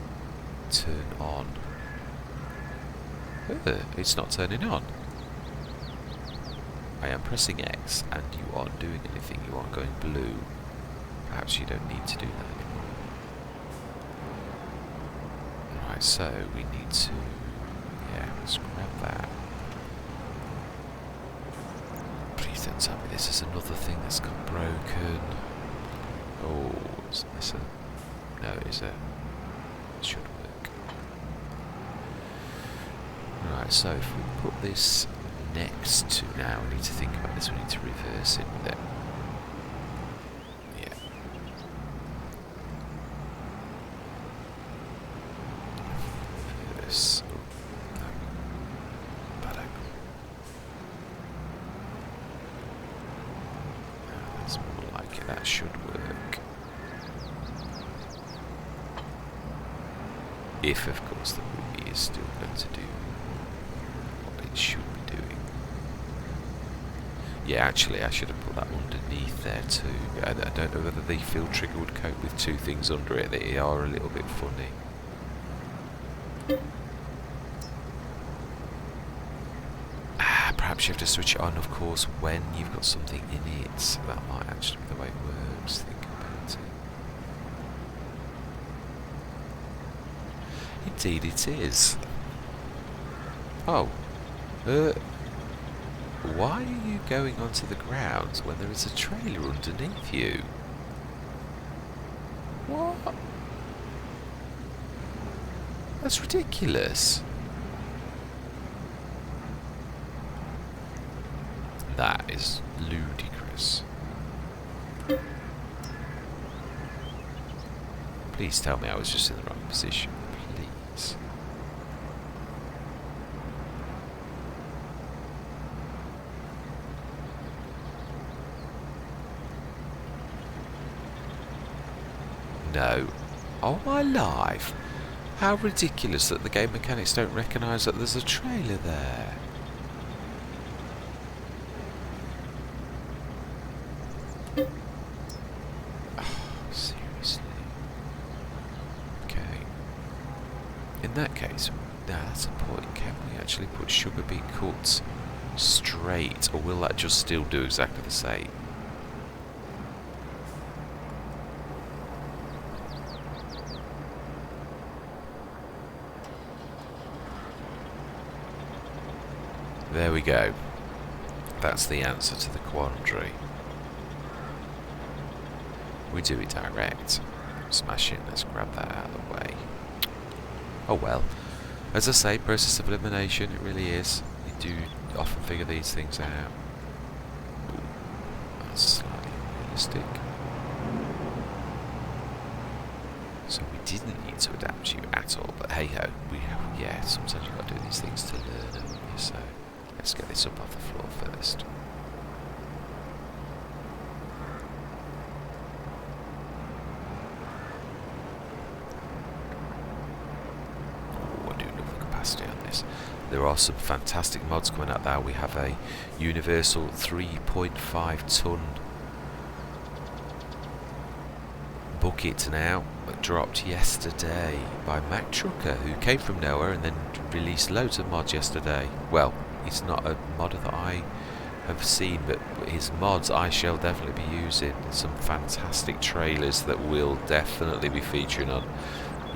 Turn on. It's not turning on. I am pressing X and you aren't doing anything, you aren't going blue. Perhaps you don't need to do that anymore. Right, so we need to... Yeah, let's grab that. Please don't tell me this is another thing that's got broken. Oh, is this a... No, it is a... It should work. Right, so if we put this next to now, we need to think about this, we need to reverse it with it. Yeah. Reverse. Oh, no. Bad angle. No, that's more like it, that should work. If, of course, the movie is still going to do what it should be doing. Yeah, actually, I should have put that underneath there too. I don't know whether the field trigger would cope with two things under it. They are a little bit funny. Perhaps you have to switch it on, of course, when you've got something in it. That might actually be the way it works. Think about it. Indeed it is. Oh. Why are you going onto the ground when there is a trailer underneath you? What? That's ridiculous. That is ludicrous. Please tell me I was just in the wrong position. Please. No. Oh my life. How ridiculous that the game mechanics don't recognise that there's a trailer there. Oh, seriously. Okay. In that case, now that's a point. Can we actually put sugar beet cuts straight, or will that just still do exactly the same? There we go. That's the answer to the quandary. We do it direct. Smash it, let's grab that out of the way. Oh well. As I say, process of elimination, it really is. You do often figure these things out. Ooh, that's slightly unrealistic. So we didn't need to adapt you at all, but hey ho, yeah, sometimes you've got to do these things to learn, haven't you? So let's get this up off the floor first. Oh, I do love the capacity on this. There are some fantastic mods coming out there. We have a universal 3.5 ton bucket now that dropped yesterday by Mac Trucker, who came from nowhere and then released loads of mods yesterday. Well, it's not a mod that I have seen, but his mods I shall definitely be using. Some fantastic trailers that will definitely be featuring on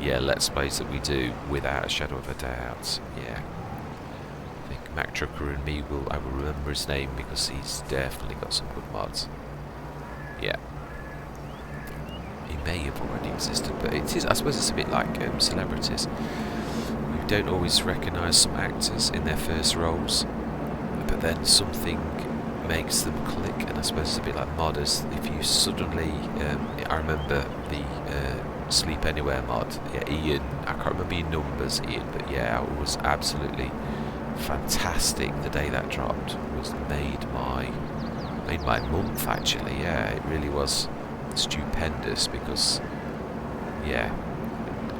yeah, Let's Plays that we do, without a shadow of a doubt. Yeah. I think Mac Trucker and me I will remember his name because he's definitely got some good mods. Yeah. He may have already existed, but it is, I suppose it's a bit like celebrities. You don't always recognise some actors in their first roles, but then something makes them click, and I suppose it's a bit like modders. If you suddenly, I remember the Sleep Anywhere mod, yeah, Ian, I can't remember your numbers, Ian, but yeah, it was absolutely fantastic the day that dropped. It was made my month actually, yeah, it really was stupendous because, yeah,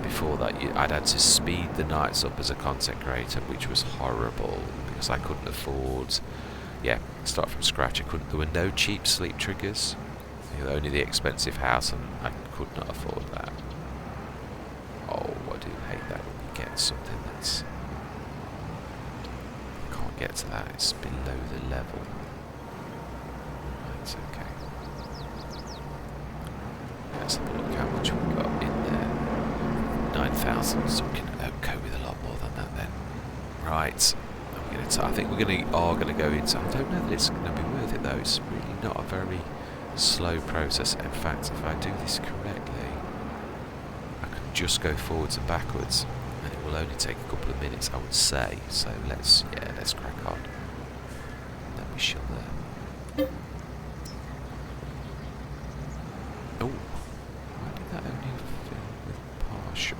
before that I'd had to speed the nights up as a content creator, which was horrible because I couldn't afford, yeah, start from scratch. There were no cheap sleep triggers, only the expensive house, and I could not afford that. Oh, I do hate that when you get something that's, you can't get to that, it's below the level. Right, okay. Let's have a look how much we got in there. 9,000, so we can go with a lot more than that then. Right, I think we're going to go into, I don't know that it's going to be worth it though. It's really not a very slow process. In fact, if I do this correctly, I can just go forwards and backwards, and it will only take a couple of minutes, I would say. So let's crack on. Then we shall oh, why did that only fill with partial?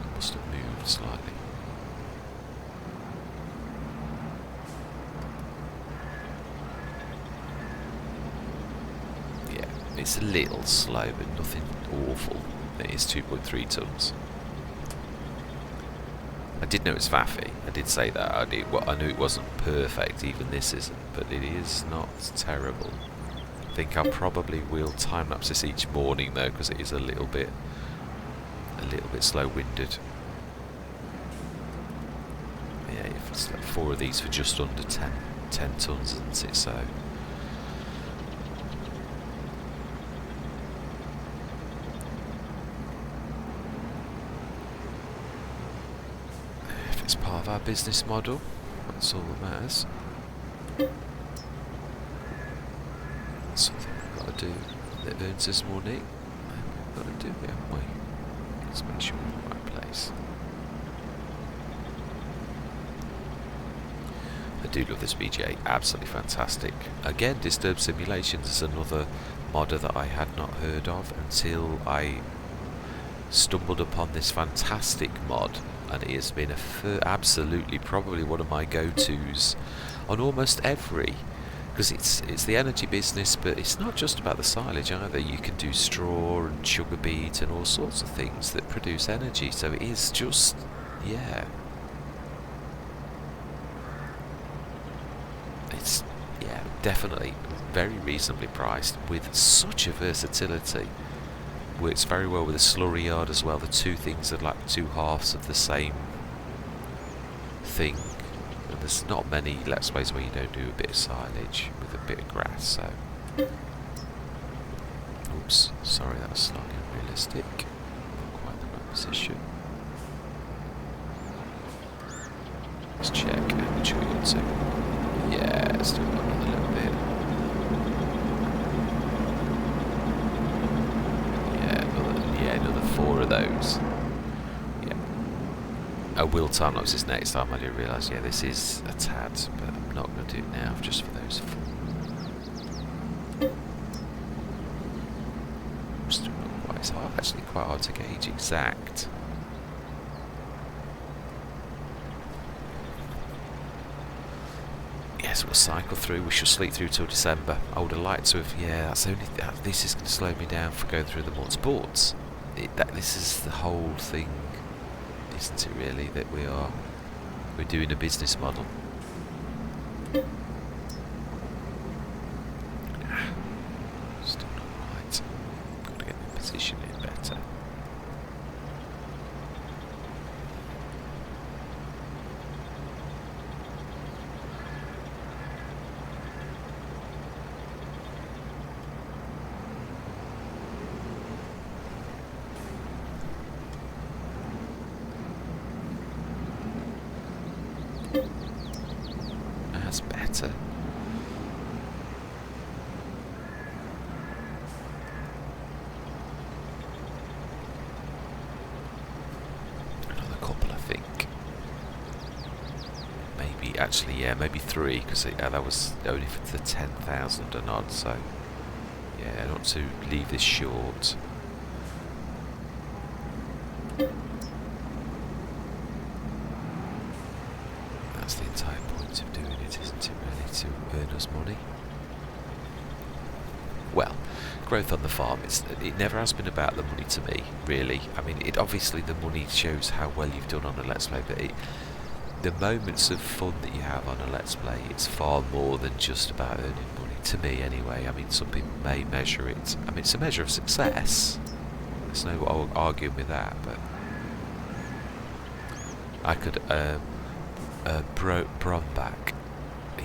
It must have moved slightly. Yeah, it's a little slow, but nothing awful. It is 2.3 tons. I did know it's faffy. I did say that. I knew it wasn't perfect. Even this isn't, but it is not terrible. I think I probably will time lapse this each morning though, because it is a little bit slow-winded. Yeah, if it's like 4 of these for just under 10 tons, isn't it? So if it's part of our business model, that's all that matters. Something we've got to do that earns us money, and we've got to do it, haven't we? Let's make sure we're in the right place. I do love this BGA, absolutely fantastic. Again, Disturbed Simulations is another modder that I had not heard of until I stumbled upon this fantastic mod, and it has been absolutely probably one of my go-tos on almost every. Because it's the energy business, but it's not just about the silage either. You can do straw and sugar beet and all sorts of things that produce energy. So it is just, yeah. It's, yeah, definitely very reasonably priced with such a versatility. Works very well with a slurry yard as well. The two things are like two halves of the same thing. And there's not many Let's Plays where you don't do a bit of silage with a bit of grass, so... Oops, sorry, that was slightly unrealistic. Not quite the right position. Let's check how much we got to. Yeah, still got another little bit. Yeah, another 4 of those. I will time lapse this next time. I do realise, yeah, this is a tad, but I'm not going to do it now just for those 4. Still not quite, it's actually quite hard to gauge exact. Yes, we'll cycle through. We shall sleep through till December. I would have liked to have, yeah, that's only this is going to slow me down for going through the more sports. This is the whole thing, isn't it really, that we're doing a business model. Still not right. Got to get the position in better. That's better. Another couple, I think. Maybe, actually, yeah, maybe 3, because that was only for the 10,000 and odd, so yeah, not to leave this short. That's the entire point of doing it, isn't it, really, to earn us money? Well, growth on the farm, it never has been about the money to me, really. I mean, obviously the money shows how well you've done on a Let's Play, but the moments of fun that you have on a Let's Play, it's far more than just about earning money, to me anyway. I mean, some people may measure it. I mean, it's a measure of success. There's no arguing with that, but I could Bromback.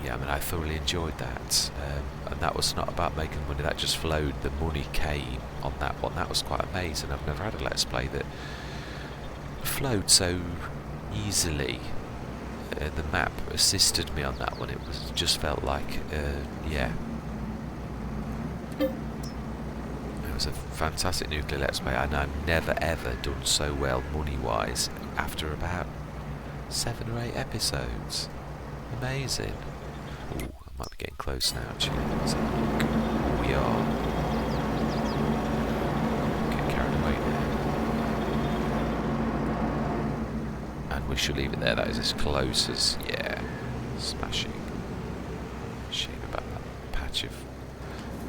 Yeah, I mean, I thoroughly enjoyed that, and that was not about making money, that just flowed. The money came on that one. That was quite amazing. I've never had a Let's Play that flowed so easily. The map assisted me on that one. It just felt like, yeah. It was a fantastic nuclear Let's Play, and I've never ever done so well money-wise after about 7 or 8 episodes. Amazing. Ooh, I might be getting close now, actually. Let's have a look. We are. Getting carried away there. And we should leave it there. That is as close as, yeah, smashing. Shame about that patch of.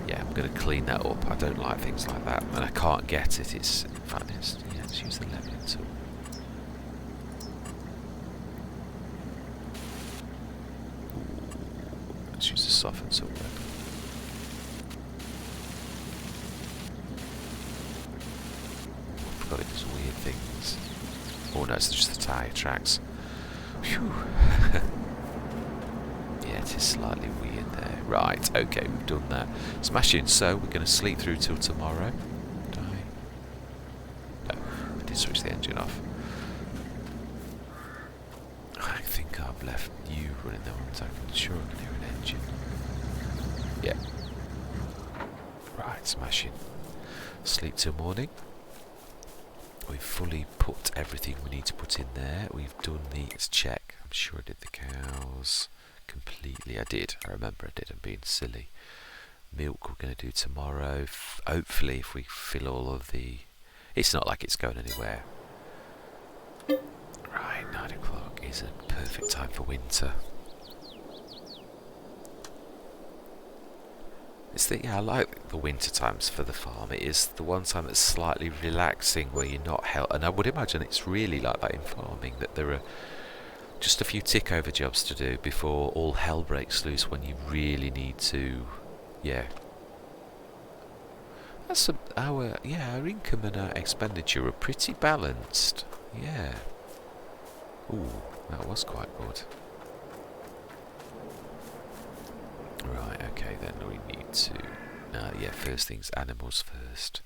Yeah, I'm going to clean that up. I don't like things like that, and I can't get it. It's, in fact, let's use the leveling tool. Let's use the soften tool then. I forgot it does weird things. Oh no, it's just the tyre tracks. Phew. Yeah, it is slightly weird there. Right, okay, we've done that. Smashing, so we're going to sleep through till tomorrow. Did I? No, I did switch the engine off. I think I've left you running the ones. I'm sure I can hear an engine. Yeah. Right, smashing. Sleep till morning. We've fully put everything we need to put in there. We've done the, let's check. I'm sure I did the cows completely. I did. I remember I did. I'm being silly. Milk we're going to do tomorrow. Hopefully if we fill all of the... It's not like it's going anywhere. Right, 9 o'clock is a perfect time for winter. Yeah, I like the winter times for the farm. It is the one time that's slightly relaxing, where you're not held. And I would imagine it's really like that in farming, that there are just a few tick over jobs to do before all hell breaks loose, when you really need to, yeah. That's our income and our expenditure are pretty balanced. Yeah. Ooh, that was quite good. Right, okay, then we need to... yeah, first things, animals first.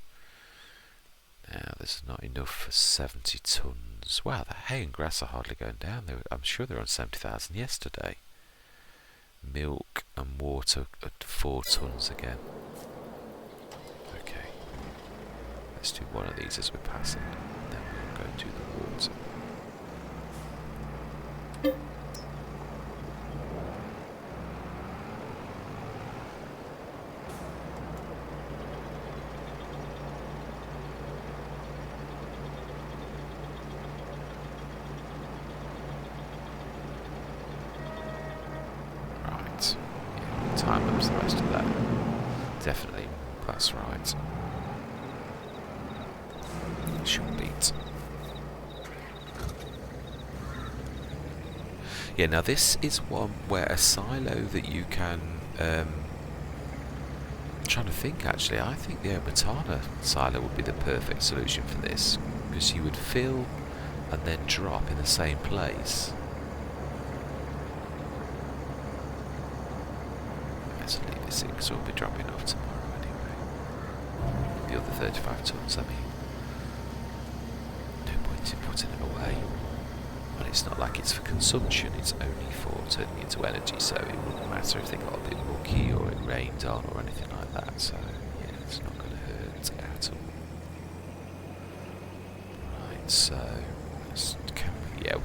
Now, there's not enough for 70 tonnes. Wow, the hay and grass are hardly going down. I'm sure they were on 70,000 yesterday. Milk and water at 4 tonnes again. Okay. Let's do one of these as we're passing. Then we'll go do the water. Time lapse the rest of that. Definitely, that's right. Short beat. Yeah, now this is one where a silo that you can... I'm trying to think actually, I think the Omatana silo would be the perfect solution for this, because you would fill and then drop in the same place. Let's leave this in, because we'll be dropping off tomorrow anyway. The other 35 tonnes, I mean. No point in putting them away. But it's not like it's for consumption, it's only for turning into energy, so it wouldn't matter if they got a bit mucky or it rained on or anything like that, so yeah, it's not going to hurt at all. Right, so we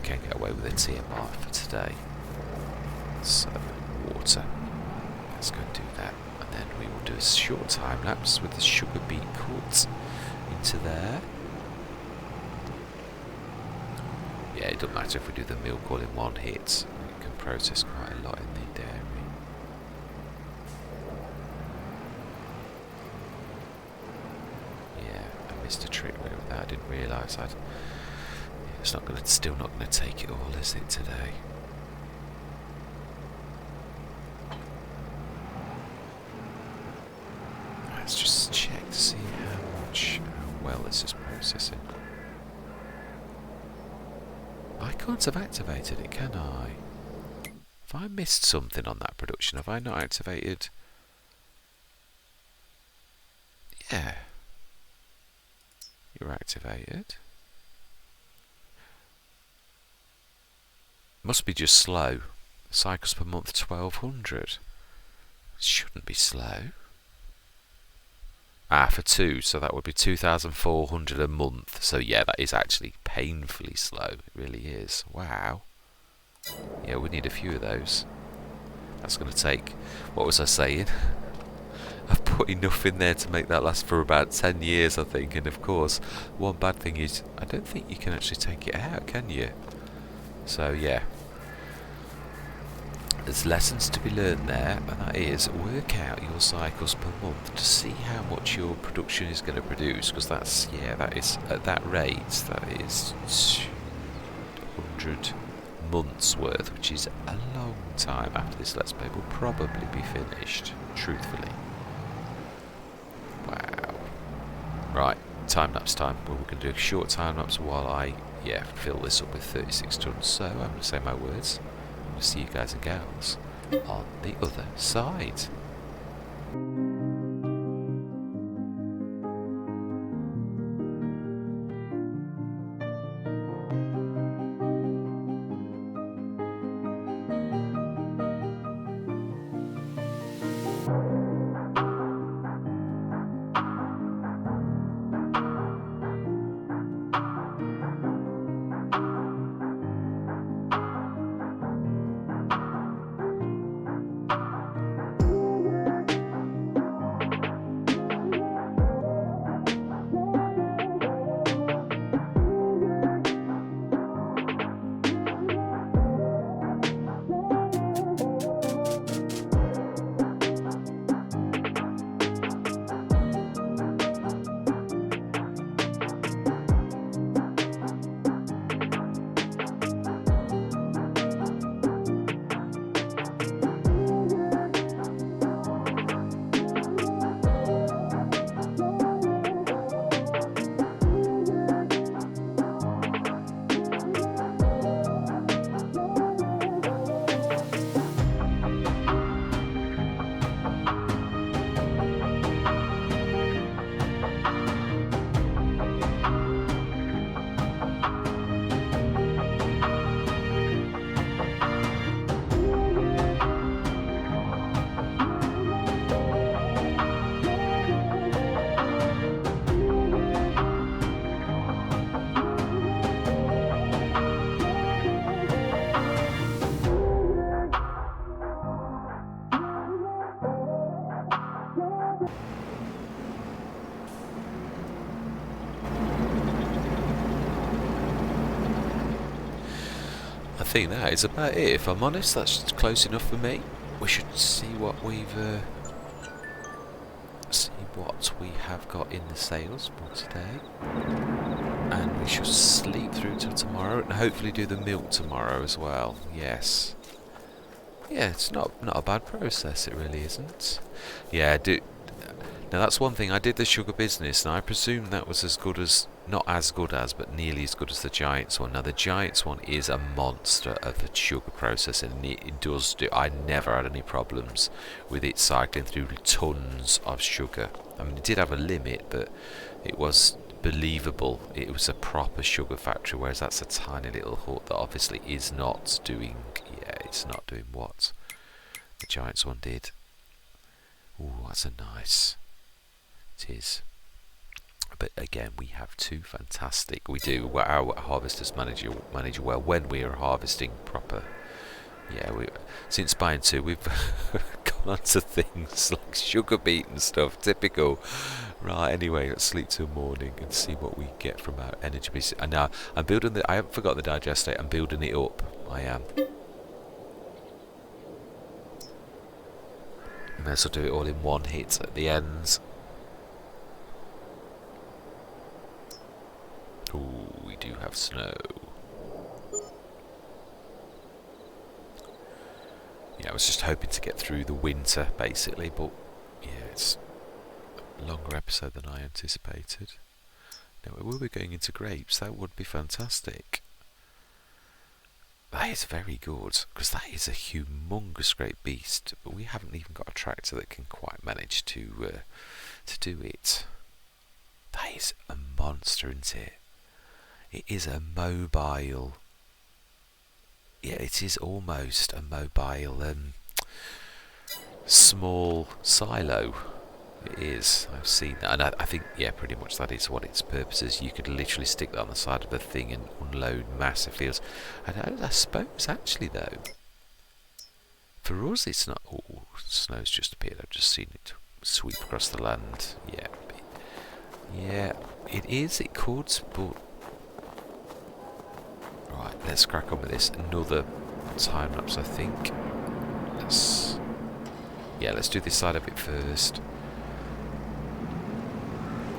can get away with a TMR for today. So water, let's go and do that, and then we will do a short time lapse with the sugar beet cut into there. Yeah, it doesn't matter if we do the milk all in one hit. It can process quite a lot in the dairy. Yeah, I missed a trick with that. I didn't realise I'd. Yeah, it's still not gonna take it all, is it today? Let's just check to see how well this is processing. I can't have activated it, can I? Have I missed something on that production? Have I not activated? Yeah. You're activated. Must be just slow. Cycles per month 1200. Shouldn't be slow. For 2, so that would be 2,400 a month. So yeah, that is actually painfully slow. It really is. Wow. Yeah, we need a few of those. That's going to take, what was I saying? I've put enough in there to make that last for about 10 years, I think. And of course, one bad thing is, I don't think you can actually take it out, can you? So yeah. There's lessons to be learned there, and that is work out your cycles per month to see how much your production is going to produce, because that is at that rate, that is 200 months worth, which is a long time. After this Let's Play will probably be finished, truthfully. Wow. Right, time lapse time. Well, we're going to do a short time lapse while I fill this up with 36 tons. So I'm going to say my words. I'll see you guys and gals on the other side. I think that is about it. If I'm honest, that's close enough for me. We should see what we have got in the sales for today, and we should sleep through till tomorrow, and hopefully do the milk tomorrow as well. Yes. Yeah, it's not a bad process. It really isn't. Yeah, Now that's one thing. I did the sugar business, and I presume that was not as good as, but nearly as good as the Giants one. Now the Giants one is a monster of a sugar processing, and it does do. I never had any problems with it cycling through tons of sugar. I mean, it did have a limit, but it was believable. It was a proper sugar factory, whereas that's a tiny little hut that obviously is not doing. Yeah, it's not doing what the Giants one did. Ooh, that's a nice. It is. But again, we have two fantastic. We do. Our harvesters manage well when we are harvesting proper. Yeah, since buying two, we've gone on to things like sugar beet and stuff. Typical. Right. Anyway, let's sleep till morning and see what we get from our energy base. And now I'm building I haven't forgot the digestate. I'm building it up. I am. May as well do it all in one hit at the ends. Ooh, we do have snow. Yeah, I was just hoping to get through the winter, basically, but yeah, it's a longer episode than I anticipated. Now, we were going into grapes. That would be fantastic. That is very good, because that is a humongous great beast, but we haven't even got a tractor that can quite manage to do it. That is a monster, isn't it? It is a mobile. Yeah, it is almost a mobile small silo. It is. I've seen that, and I think, yeah, pretty much that is what its purpose is. You could literally stick that on the side of the thing and unload massive fields. And I suppose, actually, though, for us, it's not. Oh, snow's just appeared. I've just seen it sweep across the land. Yeah, yeah, it is. It could, but. Right, let's crack on with this. Another time lapse, I think. Let's do this side of it first.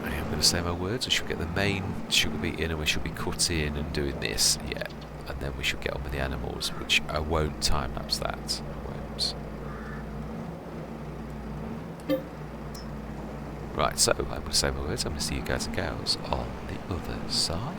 I am going to say my words. We should get the main sugar beet in, and we should be cutting and doing this. Yeah, and then we should get on with the animals, which I won't time lapse that. I won't. Right, so I'm going to say my words. I'm going to see you guys and gals on the other side.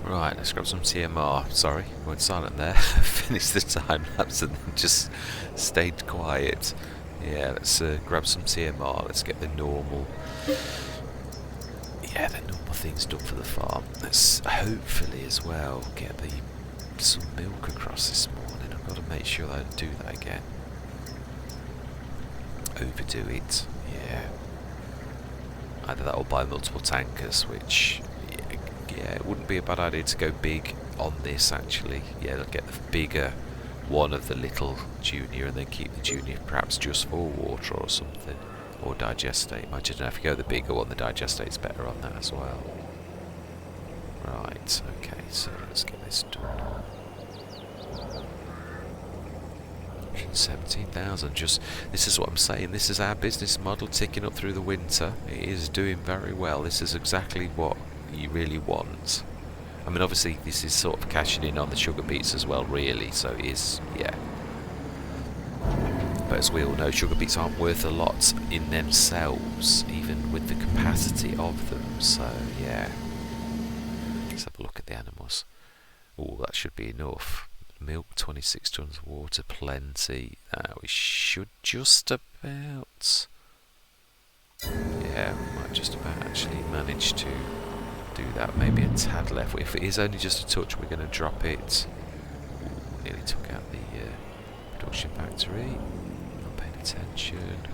Right, let's grab some TMR. Sorry, went silent there. Finished the time lapse and then just stayed quiet. Yeah, let's grab some TMR. Let's get the normal. Yeah, the normal things done for the farm. Let's hopefully as well get some milk across this morning. I've got to make sure I don't do that again. Overdo it. Yeah. Either that or buy multiple tankers, which, yeah, it wouldn't be a bad idea to go big on this actually. Yeah, they'll get the bigger one of the little junior and then keep the junior perhaps just for water or something. Or digestate. I don't know, if you go the bigger one, the digestate's better on that as well. Right, okay, so let's get this done. 17,000, this is what I'm saying, this is our business model ticking up through the winter. It is doing very well. This is exactly what you really want. I mean, obviously this is sort of cashing in on the sugar beets as well, really, so it is, yeah. But as we all know, sugar beets aren't worth a lot in themselves, even with the capacity of them, so yeah. Let's have a look at the animals. Oh, that should be enough. Milk, 26 tons, water, plenty. We should just about... Yeah, we might just about actually manage to do that. Maybe a tad left. If it is only just a touch, we're going to drop it. Ooh, nearly took out the production factory. Not paying attention.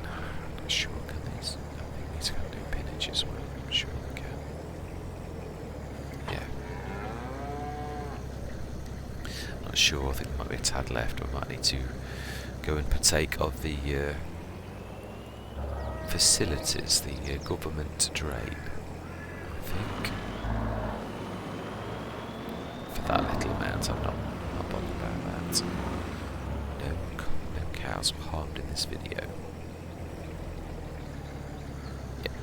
I'm not sure, can these... I think these can do pinnage as well. I'm sure they can. Yeah. Not sure, I think there might be a tad left. I might need to go and partake of the facilities, the government drain, I think. For that little amount, I'm not bothered about that. No cows were harmed in this video. Yeah,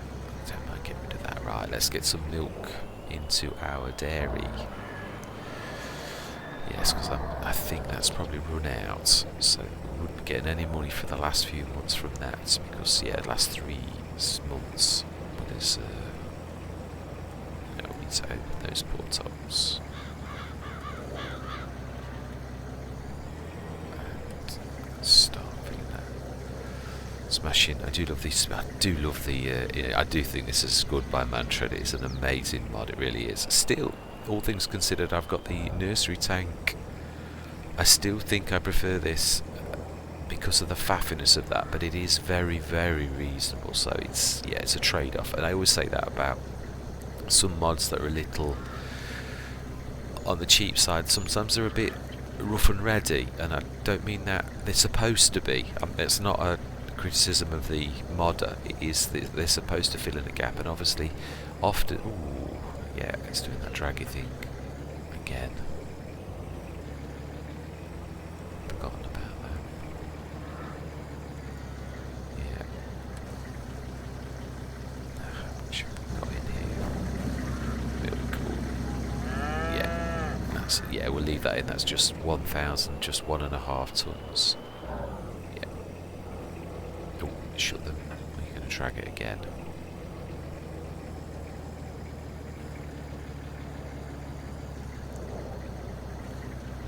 don't mind getting rid of that. Right, let's get some milk into our dairy. Yes, because I think that's probably run out, so we wouldn't be getting any money for the last few months from that, because, yeah, the last 3 months, but there's, we need to open those portals. And start filling that. Smashing, I do love these, I do think this is good by Mantra, it's an amazing mod, it really is. Still, all things considered, I've got the nursery tank. I still think I prefer this because of the faffiness of that, but it is very, very reasonable. So it's a trade-off, and I always say that about some mods that are a little on the cheap side. Sometimes they're a bit rough and ready, and I don't mean that they're supposed to be. It's not a criticism of the modder. It is they're supposed to fill in a gap, and obviously, often. Ooh, yeah, it's doing that draggy thing again. Forgotten about that. Yeah. How much have we got in here? Really cool. Yeah. Yeah, we'll leave that in. That's just 1,000, just 1.5 tons. Yeah. Oh, shut them. We're going to drag it again.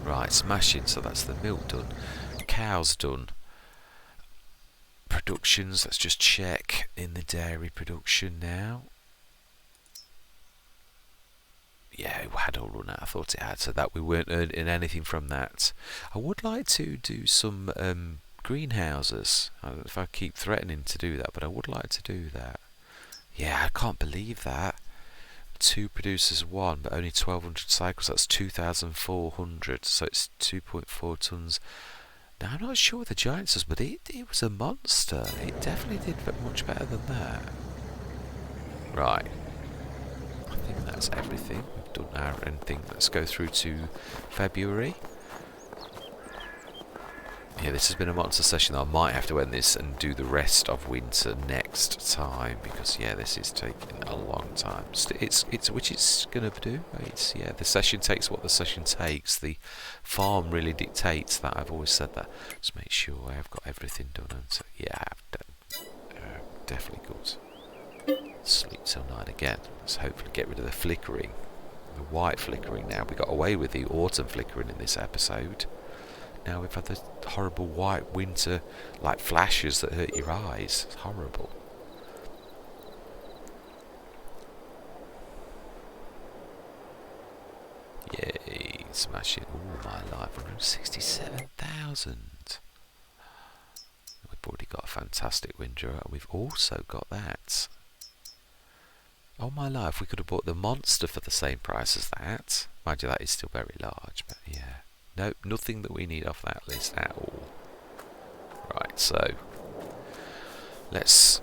Right, smashing, so that's the milk done. Cows done. Productions, let's just check in the dairy production now. Yeah, it had all run out, I thought it had, so that we weren't earning anything from that. I would like to do some greenhouses. I don't know if I keep threatening to do that, but I would like to do that. Yeah, I can't believe that. 2 produces 1, but only 1,200 cycles. That's 2,400, so it's 2.4 tons. Now, I'm not sure what the Giants does, but it was a monster. It definitely did much better than that. Right. I think that's everything. We've done our thing. Let's go through to February. Yeah, this has been a monster session. I might have to end this and do the rest of winter next time, because yeah, this is taking a long time. It's which it's gonna do. It's the session takes what the session takes. The farm really dictates that. I've always said that. Just make sure I have got everything done. And so yeah, I've done. Definitely good. Sleep till 9 again. again. Let's hopefully get rid of the flickering. The white flickering now. We got away with the autumn flickering in this episode. Now we've had the horrible white winter like flashes that hurt your eyes. It's horrible. Yay, smashing. Oh my life, 167,000. We've already got a fantastic Windrower. We've also got that. Oh my life, we could have bought the monster for the same price as that. Mind you, that is still very large, but yeah. Nope, nothing that we need off that list at all. Right, so let's.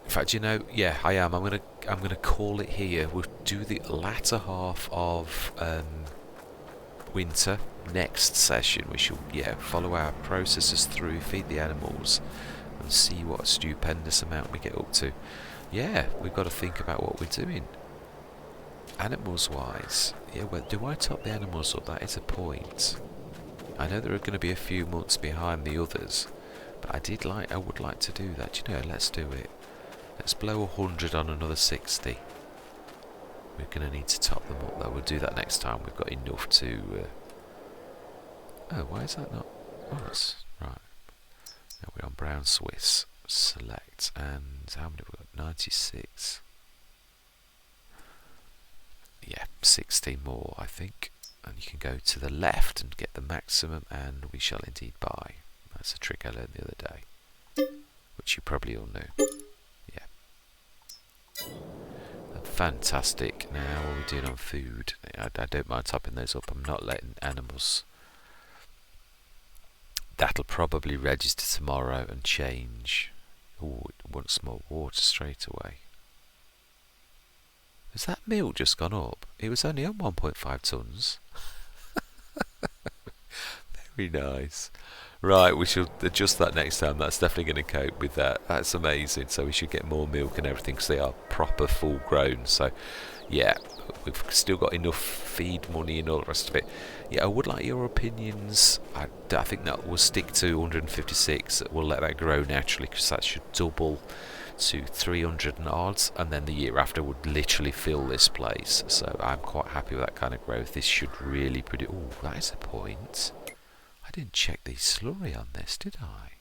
In fact, you know, yeah, I am. I'm gonna call it here. We'll do the latter half of winter next session. We shall, yeah, follow our processes through, feed the animals, and see what stupendous amount we get up to. Yeah, we've got to think about what we're doing. Animals-wise, yeah, well, do I top the animals up? That is a point. I know there are going to be a few months behind the others, but I would like to do that. You know, let's do it. Let's blow 100 on another 60. We're going to need to top them up, though. We'll do that next time. We've got enough to. Oh, why is that not? Oh, that's right. Now we're on Brown Swiss. Select, and how many have we got? 96. Yeah, 16 more, I think. And you can go to the left and get the maximum, and we shall indeed buy. That's a trick I learned the other day, which you probably all knew. Yeah. Fantastic. Now, what are we doing on food? I don't mind topping those up. I'm not letting animals. That'll probably register tomorrow and change. Oh, it wants more water straight away. Has that milk just gone up? It was only on 1.5 tonnes. Very nice. Right, we shall adjust that next time. That's definitely going to cope with that. That's amazing. So we should get more milk and everything because they are proper full grown. So yeah, we've still got enough feed money and all the rest of it. Yeah, I would like your opinions. I think that we'll stick to 156. We'll let that grow naturally because that should double to 300 and odds, and then the year after would literally fill this place. So I'm quite happy with that kind of growth. This should really produce. Oh, that is a point. I didn't check the slurry on this, did I?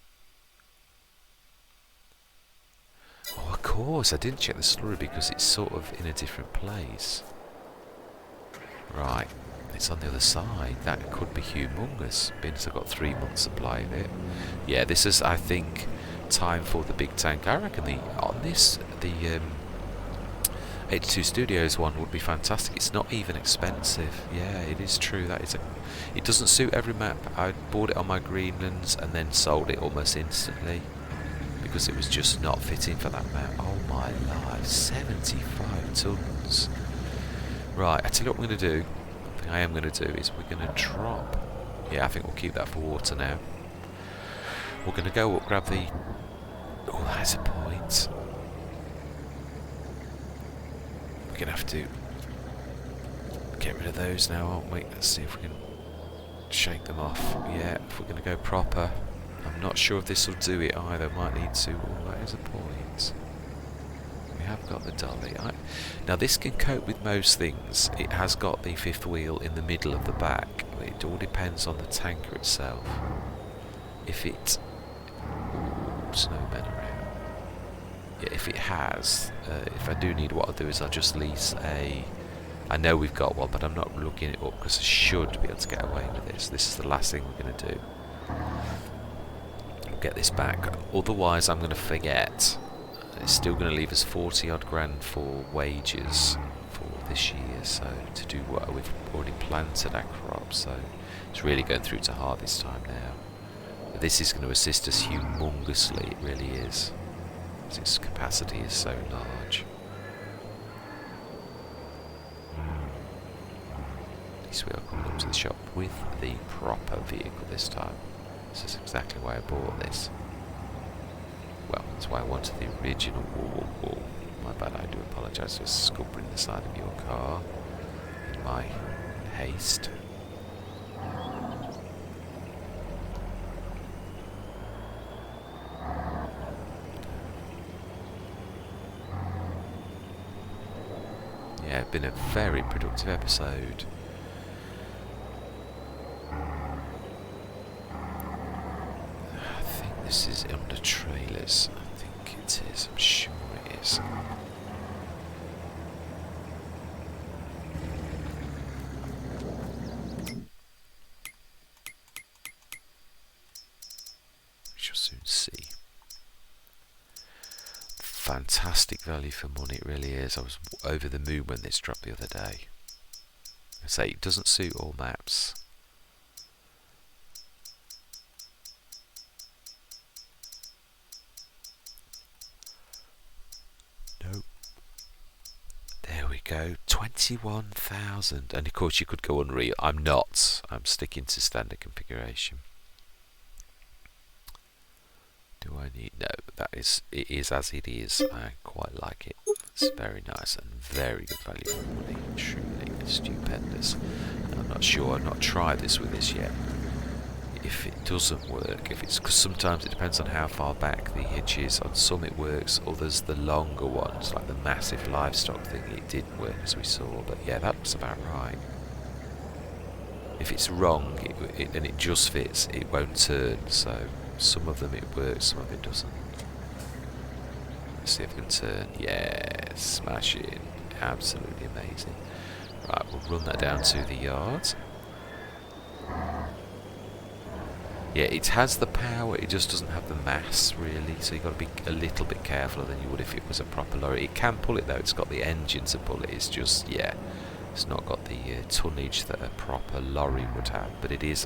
Oh, of course, I didn't check the slurry because it's sort of in a different place. Right, it's on the other side. That could be humongous, being as I've got 3 months supply of it. Yeah, this is, I think, time for the big tank. I reckon the 82 Studios one would be fantastic. It's not even expensive. Yeah, it is true. It doesn't suit every map. I bought it on my Greenlands and then sold it almost instantly because it was just not fitting for that map. Oh my life, 75 tons. Right, I tell you what I'm going to do. The thing I am going to do is we're going to drop. Yeah, I think we'll keep that for water now. We're going to go up, grab the. Oh, that's a point. We're going to have to get rid of those now, aren't we? Let's see if we can shake them off. Yeah, if we're going to go proper. I'm not sure if this will do it either. Might need to. Oh, that is a point. We have got the dolly. Now this can cope with most things. It has got the fifth wheel in the middle of the back. It all depends on the tanker itself. If it... Ooh, snowmen around. Yeah, if it has, if I do need, what I'll do is I'll just lease a... I know we've got one, but I'm not looking it up because I should be able to get away with this. This is the last thing we're going to do. We'll get this back. Otherwise, I'm going to forget. It's still going to leave us 40 odd grand for wages for this year. So to do what we've already planted our crops. So it's really going through to harvest time now. But this is going to assist us humongously. It really is. Its capacity is so large. At least we are coming up to the shop with the proper vehicle this time. This is exactly why I bought this. Well, that's why I wanted the original wall. My bad, I do apologise for scuppering the side of your car in my haste. Yeah, been a very productive episode. I think this is under trailers. I think it is. I'm sure it is. We shall soon see. Fantastic value for money, it really is. I was over the moon when this dropped the other day. I say it doesn't suit all maps. Nope. There we go. 21,000. And of course you could go Unreal. I'm not. I'm sticking to standard configuration. Do I need... No, it is as it is. I quite like it. It's very nice and very good value for money. Truly stupendous. And I'm not sure, I've not tried this with this yet. If it doesn't work, because sometimes it depends on how far back the hitch is. On some it works, others the longer ones, like the massive livestock thing, it didn't work as we saw. But yeah, that's about right. If it's wrong and it just fits, it won't turn. So some of them it works, some of it doesn't. Let's see if it can turn. Yeah, smashing. Absolutely amazing. Right, we'll run that down to the yard. Yeah, it has the power, it just doesn't have the mass really, so you've got to be a little bit careful than you would if it was a proper lorry. It can pull it though, it's got the engine to pull it, it's just, yeah, it's not got the tonnage that a proper lorry would have, but it is,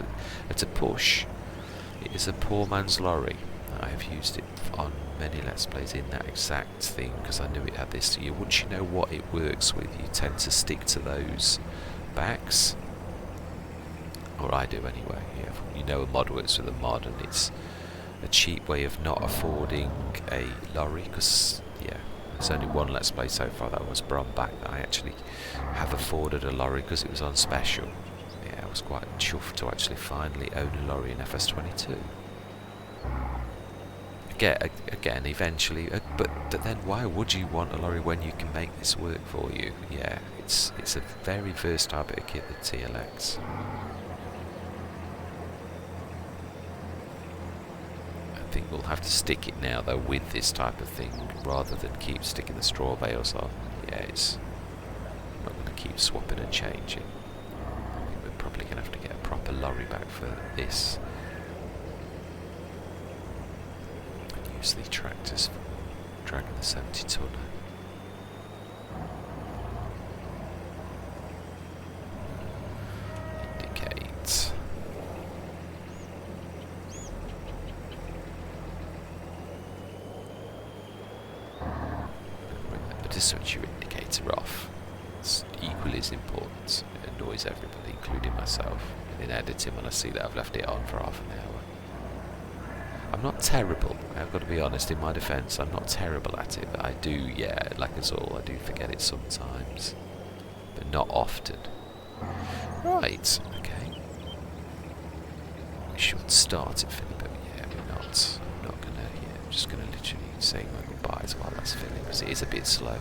it's a push. It is a poor man's lorry. I have used it on many Let's Plays in that exact thing, because I knew it had this. Once you know what it works with, you tend to stick to those backs. Or I do anyway. Yeah, you know a mod works with a mod, and it's a cheap way of not affording a lorry, because yeah, there's only one Let's Play so far, that was Bromback, that I actually have afforded a lorry because it was on special. Yeah, I was quite chuffed to actually finally own a lorry in FS22. Again, eventually, but then why would you want a lorry when you can make this work for you? Yeah, it's a very versatile bit of kit, the TLX. I think we'll have to stick it now though with this type of thing, rather than keep sticking the straw bales on. Yeah, it's I'm not going to keep swapping and changing. I think we're probably going to have to get a proper lorry back for this. The tractors dragging the 70 tonner. Indicate. Remember to switch your indicator off. It's equally as important. It annoys everybody, including myself. In editing, when I see that I've left it on for half an hour. I'm not terrible, I've got to be honest, in my defence, I'm not terrible at it, but I do, yeah, like us all, I do forget it sometimes, but not often. Right, okay. We should start it filling, but yeah, we're not. I'm not going to, yeah, I'm just going to literally say my goodbyes while that's filling, because it is a bit slow.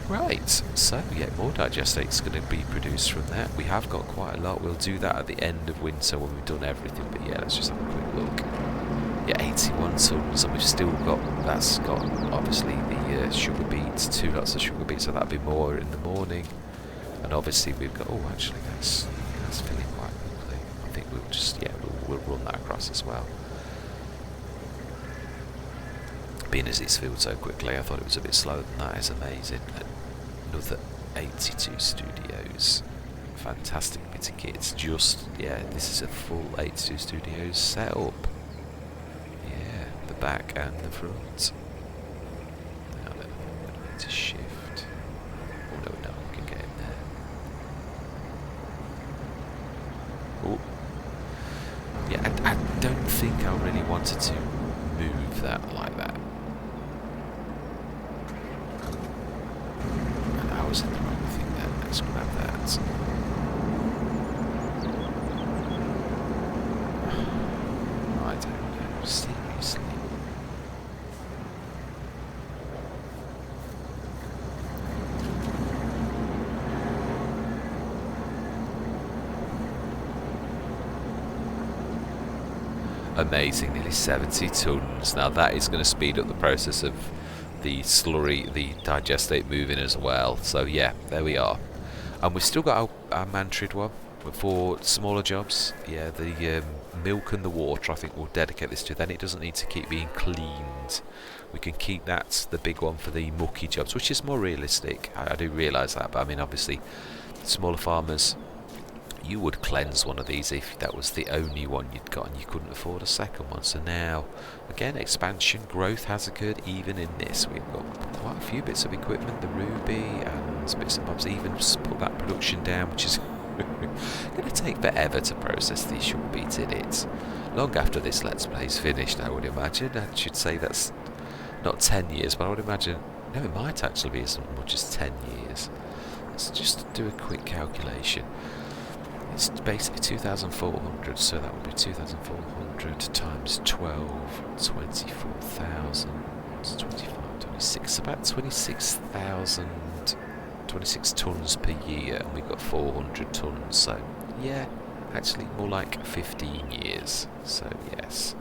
Right, so yeah, more digestate's going to be produced from that. We have got quite a lot, we'll do that at the end of winter when we've done everything, but yeah, let's just have a quick look. Yeah, 81 tons, and we've still got, that's got obviously the sugar beets, 2 lots of sugar beets, so that'll be more in the morning. And obviously we've got, oh actually that's filling quite quickly. I think we'll just, yeah, we'll run that across as well. Being as it's filled so quickly, I thought it was a bit slower than that. Is amazing. Another 82 studios. Fantastic bit of kit. It's just, yeah, this is a full 82 studios setup. Back and the front. Now then, I'm going to need to shift. Oh no, I can get in there. Oh. Yeah, I don't think I really wanted to move that like that. And I was in the wrong thing there. Let's grab that. I don't know. Seriously. Amazing, nearly 70 tonnes. Now that is going to speed up the process of the slurry, the digestate moving as well. So yeah, there we are. And we've still got our mantrid one for smaller jobs. Yeah, the milk and the water I think we'll dedicate this to. Then it doesn't need to keep being cleaned. We can keep that, the big one, for the mucky jobs, which is more realistic. I do realise that, but I mean obviously smaller farmers, you would cleanse one of these if that was the only one you'd got and you couldn't afford a second one. So now, again, expansion, growth has occurred even in this. We've got quite a few bits of equipment, the ruby and bits and bobs, even put that production down, which is going to take forever to process these sugar beets in it. Long after this Let's Play's finished, I would imagine. I should say that's not 10 years, but I would imagine, no, it might actually be as much as 10 years. Let's just do a quick calculation. It's basically 2,400, so that would be 2,400 times 12, 24,000, 25, 26, about 26,000, 26 tonnes per year, and we've got 400 tonnes, so yeah, actually more like 15 years, so yes,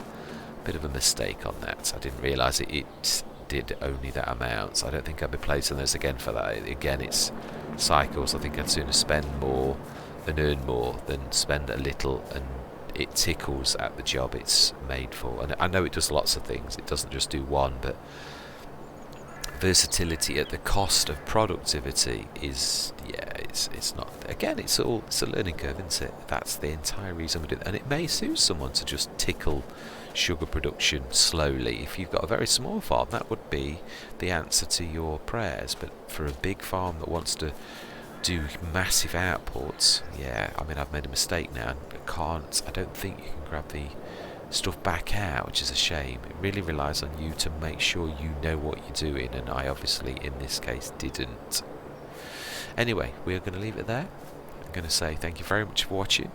bit of a mistake on that. I didn't realise it did only that amount, so I don't think I'll be placing those again for that. Again, it's cycles. I think I'd sooner spend more and earn more than spend a little and it tickles at the job it's made for. And I know it does lots of things, it doesn't just do one, but versatility at the cost of productivity is, yeah, it's not, again, it's a learning curve, isn't it? That's the entire reason we do it. And it may suit someone to just tickle sugar production slowly. If you've got a very small farm, that would be the answer to your prayers. But for a big farm that wants to do massive outputs, yeah, I mean, I've made a mistake now. I don't think you can grab the stuff back out, which is a shame. It really relies on you to make sure you know what you're doing, and I obviously in this case didn't. Anyway, we're going to leave it there. I'm going to say thank you very much for watching.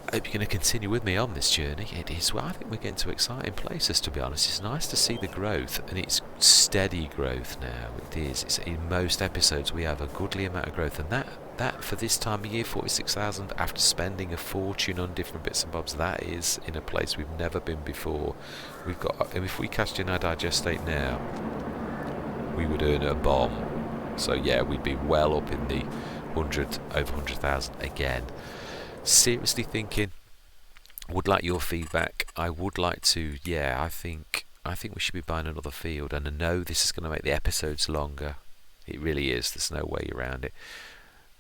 I hope you're going to continue with me on this journey. It is, well, I think we're getting to exciting places, to be honest. It's nice to see the growth, and it's steady growth now. It is. It's, in most episodes we have a goodly amount of growth, and that for this time of year, 46,000 after spending a fortune on different bits and bobs, that is in a place we've never been before. We've got, if we cashed in our digestate now, we would earn a bomb. So yeah, we'd be well up in the over 100,000 again. Seriously thinking, would like your feedback. I would like to, yeah, I think we should be buying another field, and I know this is going to make the episodes longer. It really is. There's no way around it.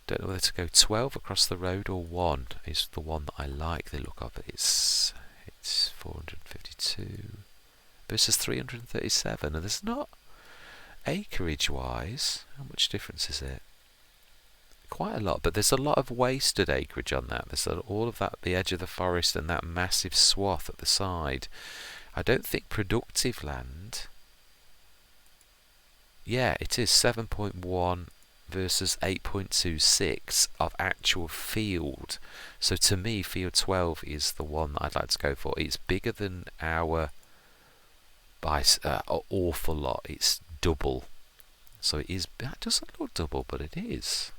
Don't know whether to go 12 across the road or 1 is the one that I like the look of. It's 452 versus 337, and there's not, acreage wise, how much difference is it? Quite a lot, but there's a lot of wasted acreage on that. There's all of that, the edge of the forest, and that massive swath at the side. I don't think productive land. Yeah, it is 7.1 versus 8.26 of actual field. So to me, field 12 is the one that I'd like to go for. It's bigger than our by an awful lot. It's double. So it is. That doesn't look double, but it is.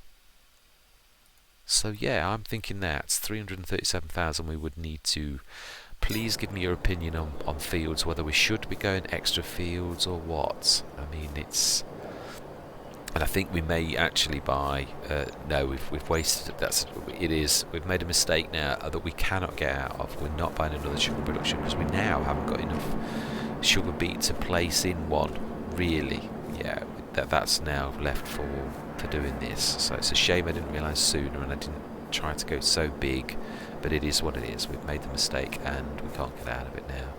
So yeah, I'm thinking that's 337,000 we would need to. Please give me your opinion on fields, whether we should be going extra fields or what. I mean, it's, and I think we may actually buy. No, we've wasted. We've made a mistake now that we cannot get out of. We're not buying another sugar production because we now haven't got enough sugar beet to place in one. Really, yeah, that's now left for doing this. So it's a shame I didn't realise sooner, and I didn't try to go so big. But it is what it is. We've made the mistake, and we can't get out of it now.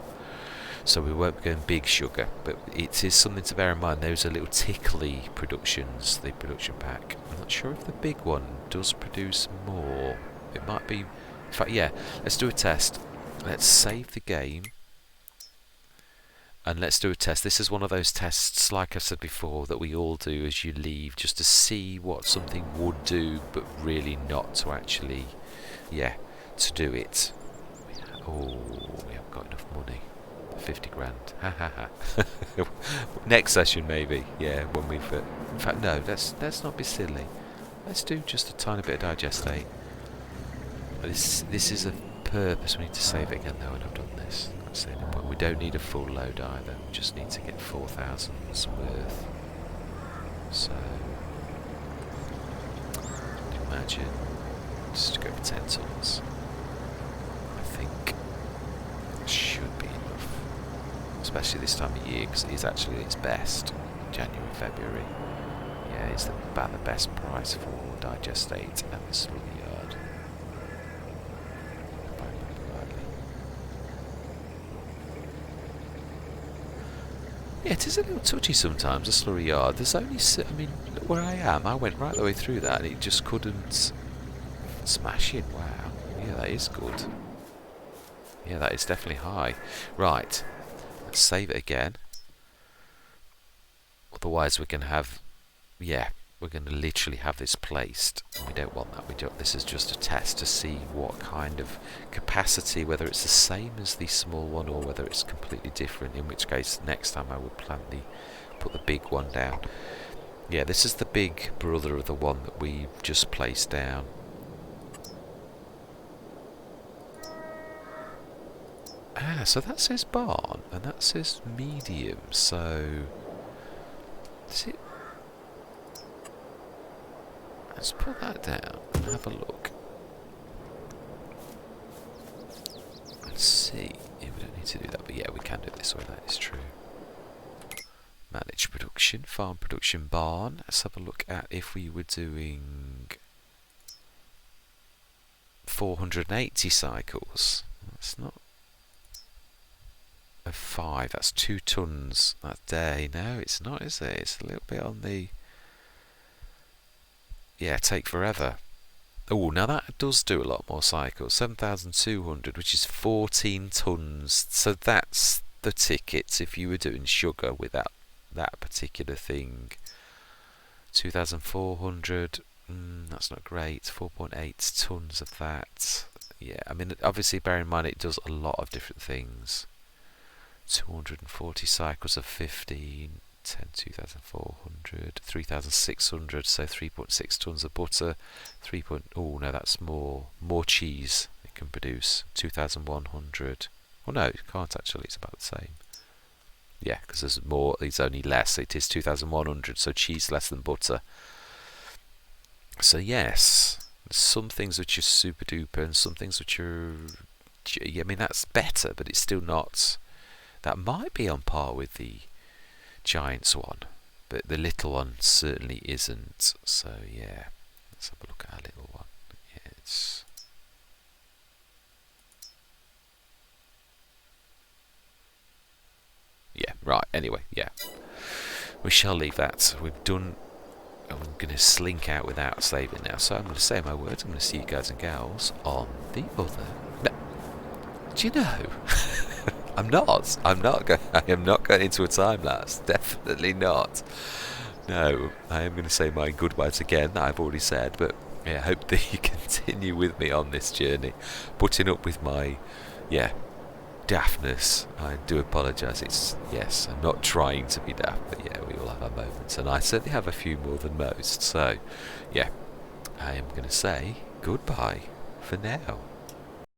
So we won't be going big sugar, but it is something to bear in mind. Those are little tickly productions, the production pack. I'm not sure if the big one does produce more. It might be. In fact, yeah. Let's do a test. Let's save the game. And let's do a test. This is one of those tests, like I said before, that we all do as you leave, just to see what something would do, but really not to actually, yeah, to do it. Oh, we haven't got enough money. 50 grand. Ha ha ha. Next session, maybe. Yeah, when we've. In fact, no. Let's not be silly. Let's do just a tiny bit of digestate. This is a purpose. We need to save it again though when I've done this. That's the only point. We don't need a full load either. We just need to get 4,000's worth. So imagine just to go for 10 tons. I think should be enough, especially this time of year because it is actually its best. January, February. Yeah, it's about the best price for digestate at the slaughter yard. If I remember rightly. Yeah, it is a little touchy sometimes, the slaughter yard. There's only, I mean, where I am, I went right the way through that and it just couldn't smash in. Wow. Yeah, that is good. Yeah, that is definitely high. Right. Let's save it again. Otherwise we're going to have, yeah, we're going to literally have this placed. And we don't want that. We don't. This is just a test to see what kind of capacity, whether it's the same as the small one or whether it's completely different. In which case, next time I would put the big one down. Yeah, this is the big brother of the one that we just placed down. Ah, so that says barn and that says medium. So does it? Let's put that down and have a look. Let's see. Yeah, we don't need to do that, but yeah, we can do it this way. That is true. Manage production, farm production, barn. Let's have a look at if we were doing 480 cycles. That's not a 5. That's 2 tons that day. No, it's not, is it? It's a little bit on the... Yeah, take forever. Oh, now that does do a lot more cycles. 7,200, which is 14 tons. So that's the tickets if you were doing sugar without that particular thing. 2,400. That's not great. 4.8 tons of that. Yeah, I mean, obviously bear in mind it does a lot of different things. 240 cycles of 15, 10, 2,400, 3,600, so 3.6 tons of butter, oh no, that's more cheese it can produce, 2,100, oh no, it can't actually, it's about the same. Yeah, because there's more, it's only less, it is 2,100, so cheese less than butter. So yes, some things which are super duper and some things which are, I mean that's better, but it's still not. That might be on par with the Giants one, but the little one certainly isn't. So yeah, let's have a look at our little one. Yeah, it's... Yeah, right, anyway, yeah. We shall leave that. We've done... I'm going to slink out without saving now. So I'm going to say my words. I'm going to see you guys and gals on the other... No. Do you know... I am not going into a time lapse. Definitely not. No, I am going to say my goodbyes again. I've already said, but yeah, I hope that you continue with me on this journey, putting up with my, daftness. I do apologise. Yes, I'm not trying to be daft, but yeah, we all have our moments, and I certainly have a few more than most. So, yeah, I am going to say goodbye for now.